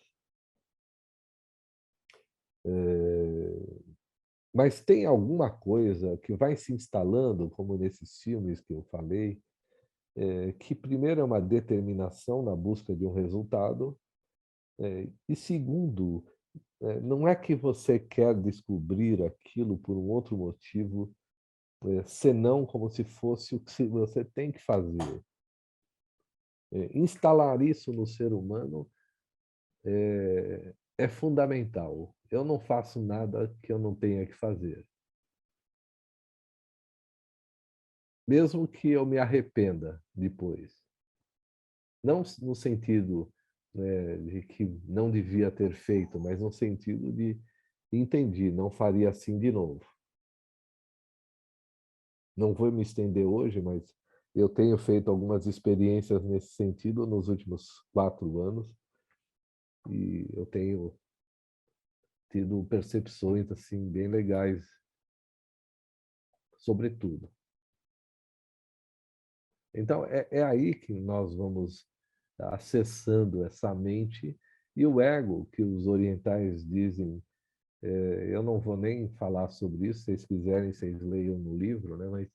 Mas tem alguma coisa que vai se instalando, como nesses filmes que eu falei, que primeiro é uma determinação na busca de um resultado, e segundo, não é que você quer descobrir aquilo por um outro motivo, senão como se fosse o que você tem que fazer. Instalar isso no ser humano é fundamental. Eu não faço nada que eu não tenha que fazer. Mesmo que eu me arrependa depois. Não no sentido, né, de que não devia ter feito, mas no sentido de entendi, não faria assim de novo. Não vou me estender hoje, mas eu tenho feito algumas experiências nesse sentido nos últimos 4 anos e eu tenho tido percepções assim bem legais sobre tudo. Então, é aí que nós vamos acessando essa mente e o ego, que os orientais dizem, eu não vou nem falar sobre isso, se vocês quiserem, vocês leiam no livro, né? Mas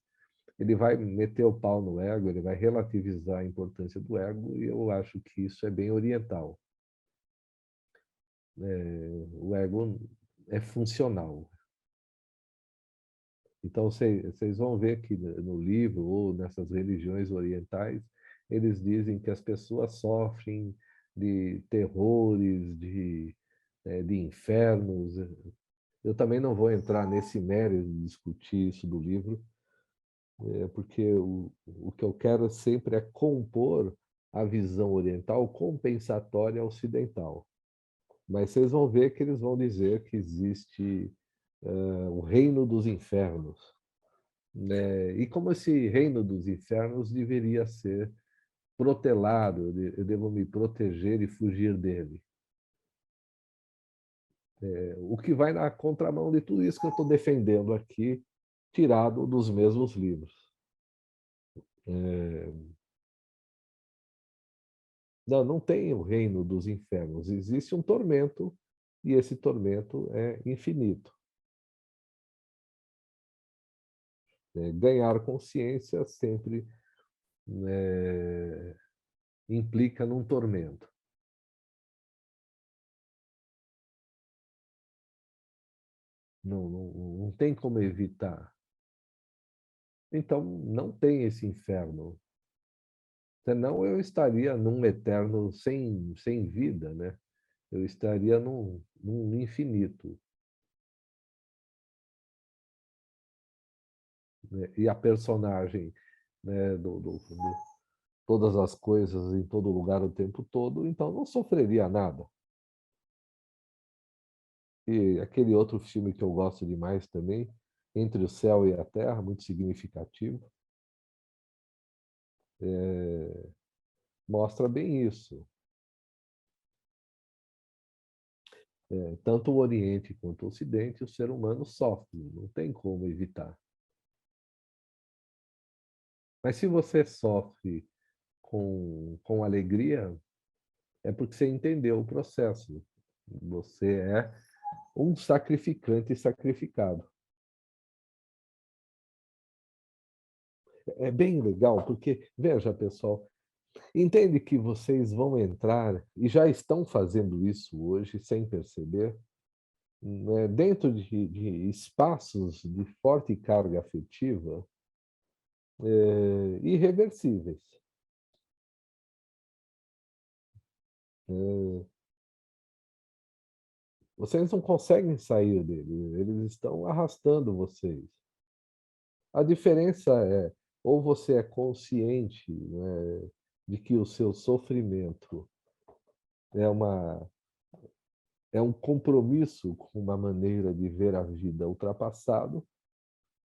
ele vai meter o pau no ego, ele vai relativizar a importância do ego, e eu acho que isso é bem oriental. O ego é funcional. Então, vocês vão ver que no livro ou nessas religiões orientais, eles dizem que as pessoas sofrem de terrores, de infernos. Eu também não vou entrar nesse mérito de discutir isso do livro, porque o que eu quero sempre é compor a visão oriental compensatória ocidental. Mas vocês vão ver que eles vão dizer que existe o reino dos infernos, né? E como esse reino dos infernos deveria ser protelado, eu devo me proteger e fugir dele. O que vai na contramão de tudo isso que eu estou defendendo aqui, tirado dos mesmos livros. Não tem o reino dos infernos, existe um tormento, e esse tormento é infinito. Ganhar consciência sempre implica num tormento. Não tem como evitar. Então, não tem esse inferno. Senão eu estaria num eterno sem vida, né? Eu estaria num infinito. Né? E a personagem, né, todas as coisas em todo lugar o tempo todo, então não sofreria nada. E aquele outro filme que eu gosto demais também, Entre o Céu e a Terra, muito significativo, mostra bem isso. Tanto o Oriente quanto o Ocidente, o ser humano sofre, não tem como evitar. Mas se você sofre com alegria, é porque você entendeu o processo. Você é um sacrificante sacrificado. É bem legal, porque, veja, pessoal, entende que vocês vão entrar, e já estão fazendo isso hoje, sem perceber, né, dentro de espaços de forte carga afetiva, irreversíveis. Vocês não conseguem sair dele, eles estão arrastando vocês. A diferença é, ou você é consciente, né, de que o seu sofrimento é é um compromisso com uma maneira de ver a vida ultrapassado,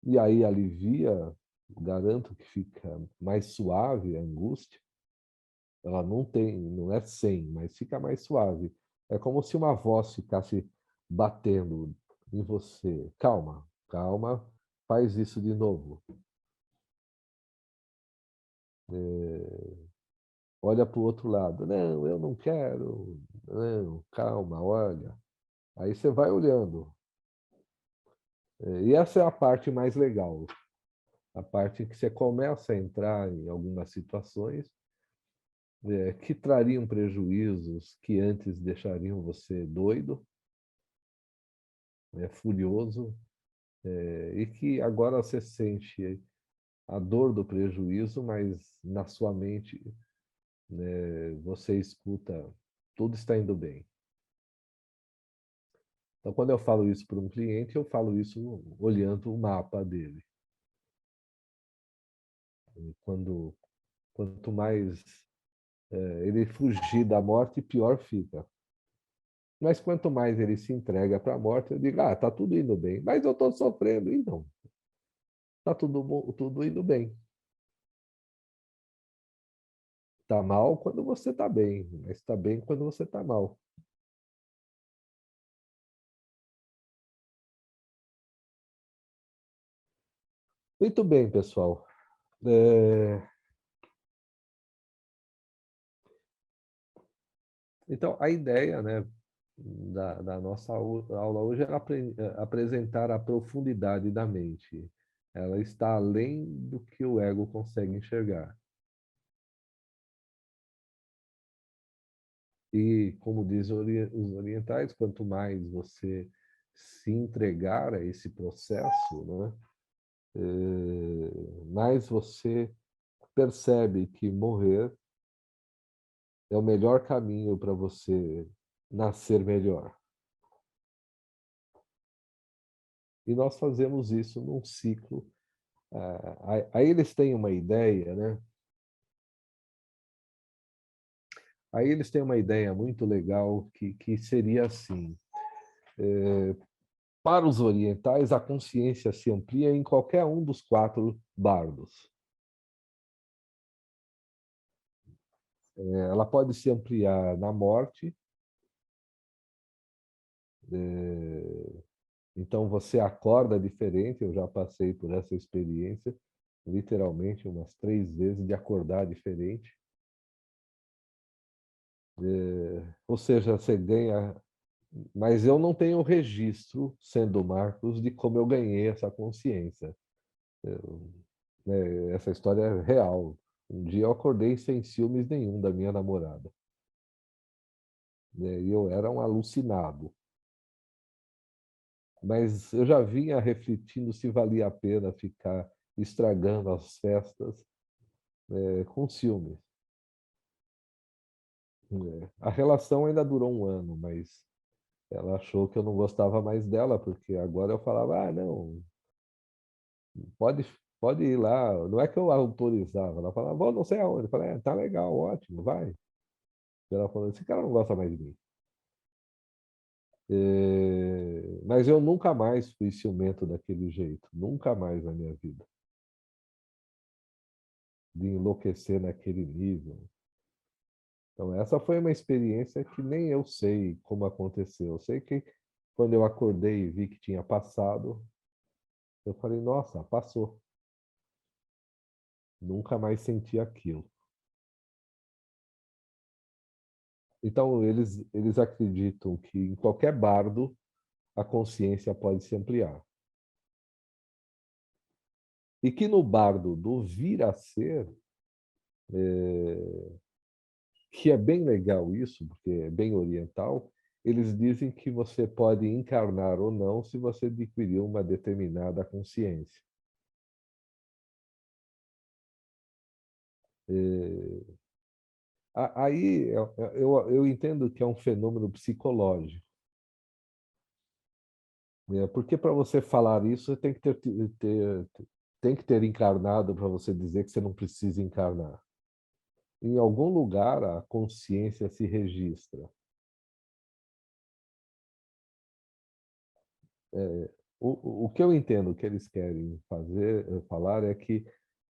e aí alivia, garanto que fica mais suave a angústia. Ela não é 100, mas fica mais suave. É como se uma voz ficasse batendo em você. Calma, calma, faz isso de novo. Olha para o outro lado. Não, eu não quero. Não, calma, olha. Aí você vai olhando. E essa é a parte mais legal. A parte em que você começa a entrar em algumas situações que trariam prejuízos que antes deixariam você doido, furioso, e que agora você sente a dor do prejuízo, mas na sua mente você escuta, tudo está indo bem. Então, quando eu falo isso para um cliente, eu falo isso olhando o mapa dele. Quanto mais ele fugir da morte, pior fica. Mas quanto mais ele se entrega para a morte, eu digo, tá tudo indo bem. Mas eu estou sofrendo. Então, tá tudo indo bem. Tá mal quando você está bem, mas está bem quando você está mal. Muito bem, pessoal. Então, a ideia, né, da nossa aula hoje era apresentar a profundidade da mente. Ela está além do que o ego consegue enxergar. E, como dizem os orientais, quanto mais você se entregar a esse processo, né, mais você percebe que morrer é o melhor caminho para você nascer melhor. E nós fazemos isso num ciclo. Aí eles têm uma ideia, né? Aí eles têm uma ideia muito legal que seria assim. Para os orientais, a consciência se amplia em qualquer um dos 4 bardos. Ela pode se ampliar na morte. Então, você acorda diferente. Eu já passei por essa experiência, literalmente, umas 3 vezes, de acordar diferente. Ou seja, você ganha... Mas eu não tenho registro, sendo Marcos, de como eu ganhei essa consciência. Essa história é real. Um dia eu acordei sem ciúmes nenhum da minha namorada. E eu era um alucinado. Mas eu já vinha refletindo se valia a pena ficar estragando as festas com ciúmes. A relação ainda durou 1 ano, mas ela achou que eu não gostava mais dela, porque agora eu falava, não, pode ir lá. Não é que eu autorizava, ela falava, vou não sei aonde. Eu falei, tá legal, ótimo, vai. E ela falou, esse cara não gosta mais de mim. Mas eu nunca mais fui ciumento daquele jeito, nunca mais na minha vida. De enlouquecer naquele nível. Então, essa foi uma experiência que nem eu sei como aconteceu. Eu sei que quando eu acordei e vi que tinha passado, eu falei, nossa, passou. Nunca mais senti aquilo. Então, eles acreditam que em qualquer bardo a consciência pode se ampliar. E que no bardo do vir a ser, que é bem legal isso, porque é bem oriental, eles dizem que você pode encarnar ou não se você adquirir uma determinada consciência. Aí eu entendo que é um fenômeno psicológico. Porque para você falar isso, você tem que ter encarnado para você dizer que você não precisa encarnar. Em algum lugar a consciência se registra. O que eu entendo que eles querem falar é que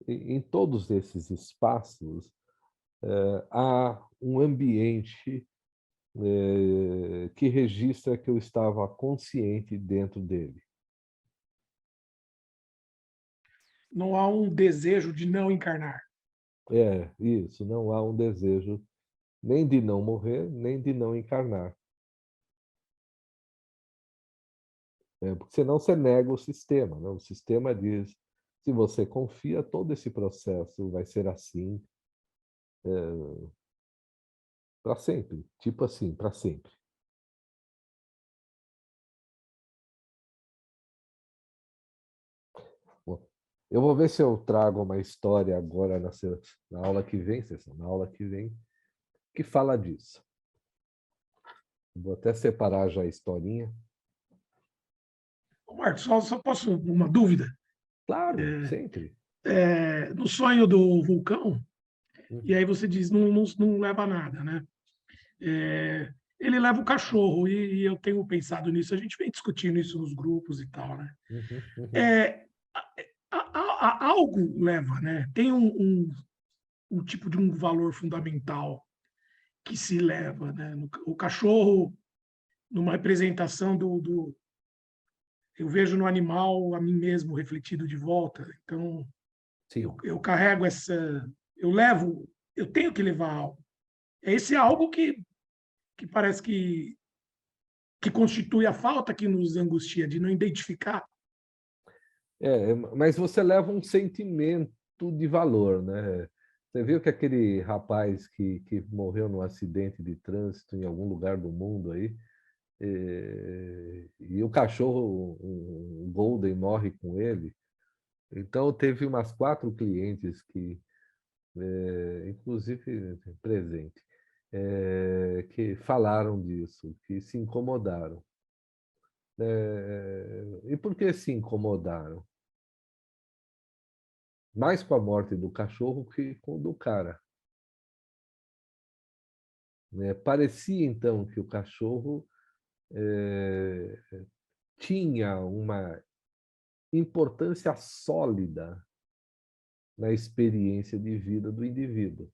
em todos esses espaços há um ambiente que registra que eu estava consciente dentro dele. Não há um desejo de não encarnar. Isso, não há um desejo nem de não morrer, nem de não encarnar. Porque senão você nega o sistema, né? O sistema diz, se você confia, todo esse processo vai ser assim para sempre. Tipo assim, para sempre. Bom, eu vou ver se eu trago uma história agora na aula que vem, na aula que vem, que fala disso. Vou até separar já a historinha. Marcos, só posso uma dúvida? Claro, sempre. No sonho do vulcão, e aí você diz, não leva a nada, né? Ele leva o cachorro, e eu tenho pensado nisso, a gente vem discutindo isso nos grupos e tal, né? Algo leva, né? Tem um tipo de um valor fundamental que se leva, né? O cachorro, numa representação eu vejo no animal a mim mesmo refletido de volta. Então, Sim. eu carrego eu tenho que levar algo. É esse algo que parece que constitui a falta que nos angustia, de não identificar. Mas você leva um sentimento de valor, né? Você viu que aquele rapaz que morreu num acidente de trânsito em algum lugar do mundo aí, e o cachorro, um Golden, morre com ele. Então, teve umas 4 clientes que, inclusive presente, que falaram disso, que se incomodaram. E por que se incomodaram? Mais com a morte do cachorro que com o do cara. Parecia, então, que o cachorro tinha uma importância sólida na experiência de vida do indivíduo.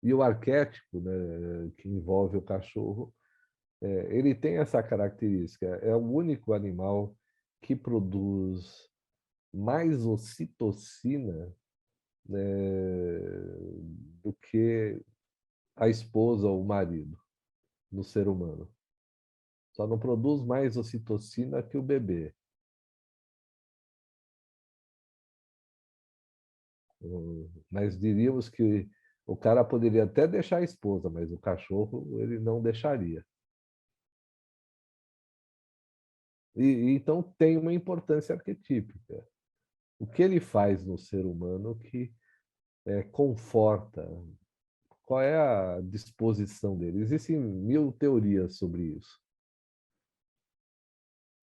E o arquétipo, né, que envolve o cachorro, ele tem essa característica. É o único animal que produz mais ocitocina, né, do que a esposa ou o marido no ser humano. Só não produz mais ocitocina que o bebê. Mas diríamos que o cara poderia até deixar a esposa, mas o cachorro ele não deixaria. Então tem uma importância arquetípica. O que ele faz no ser humano que conforta? Qual é a disposição dele? Existem 1000 teorias sobre isso.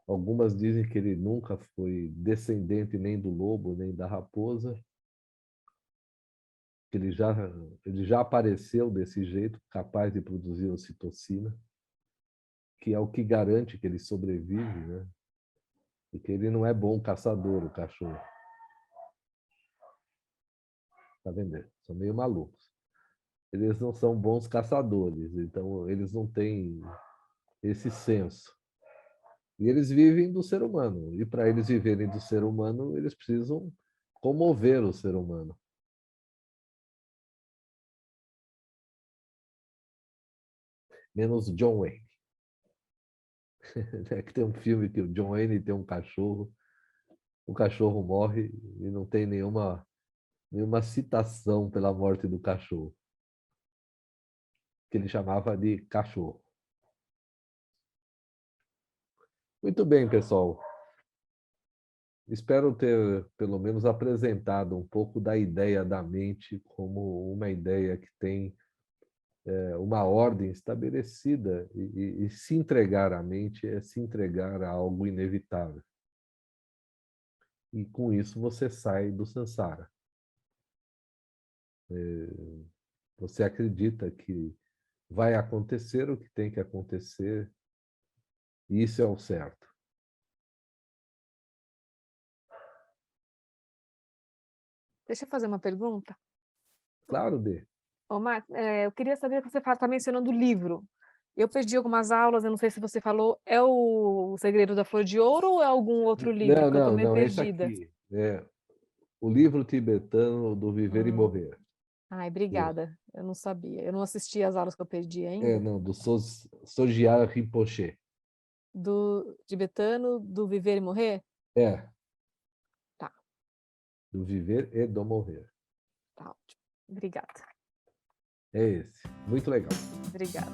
Algumas dizem que ele nunca foi descendente nem do lobo, nem da raposa, que ele já apareceu desse jeito, capaz de produzir ocitocina, que é o que garante que ele sobrevive, né? Porque ele não é bom caçador, o cachorro. Tá vendo? São meio malucos. Eles não são bons caçadores, então eles não têm esse senso. E eles vivem do ser humano. E para eles viverem do ser humano, eles precisam comover o ser humano. Menos John Wayne. Que tem um filme que o John Wayne tem um cachorro, o cachorro morre e não tem nenhuma citação pela morte do cachorro, que ele chamava de cachorro. Muito bem, pessoal. Espero ter, pelo menos, apresentado um pouco da ideia da mente como uma ideia que tem uma ordem estabelecida e se entregar à mente é se entregar a algo inevitável. E com isso você sai do samsara. Você acredita que vai acontecer o que tem que acontecer e isso é o certo. Deixa eu fazer uma pergunta. Claro, Dê. Ô, Marcos, eu queria saber, você está mencionando o livro. Eu perdi algumas aulas, eu não sei se você falou, é o Segredo da Flor de Ouro ou é algum outro livro? Porque eu estou meio Esse perdida. aqui é o livro tibetano do Viver e Morrer. Ai, obrigada. Eu não sabia. Eu não assisti às aulas que eu perdi ainda. Do Sogyal Rinpoche. Do tibetano, do Viver e Morrer? Tá. Do Viver e do Morrer. Tá ótimo. Obrigada. É esse. Muito legal. Obrigada.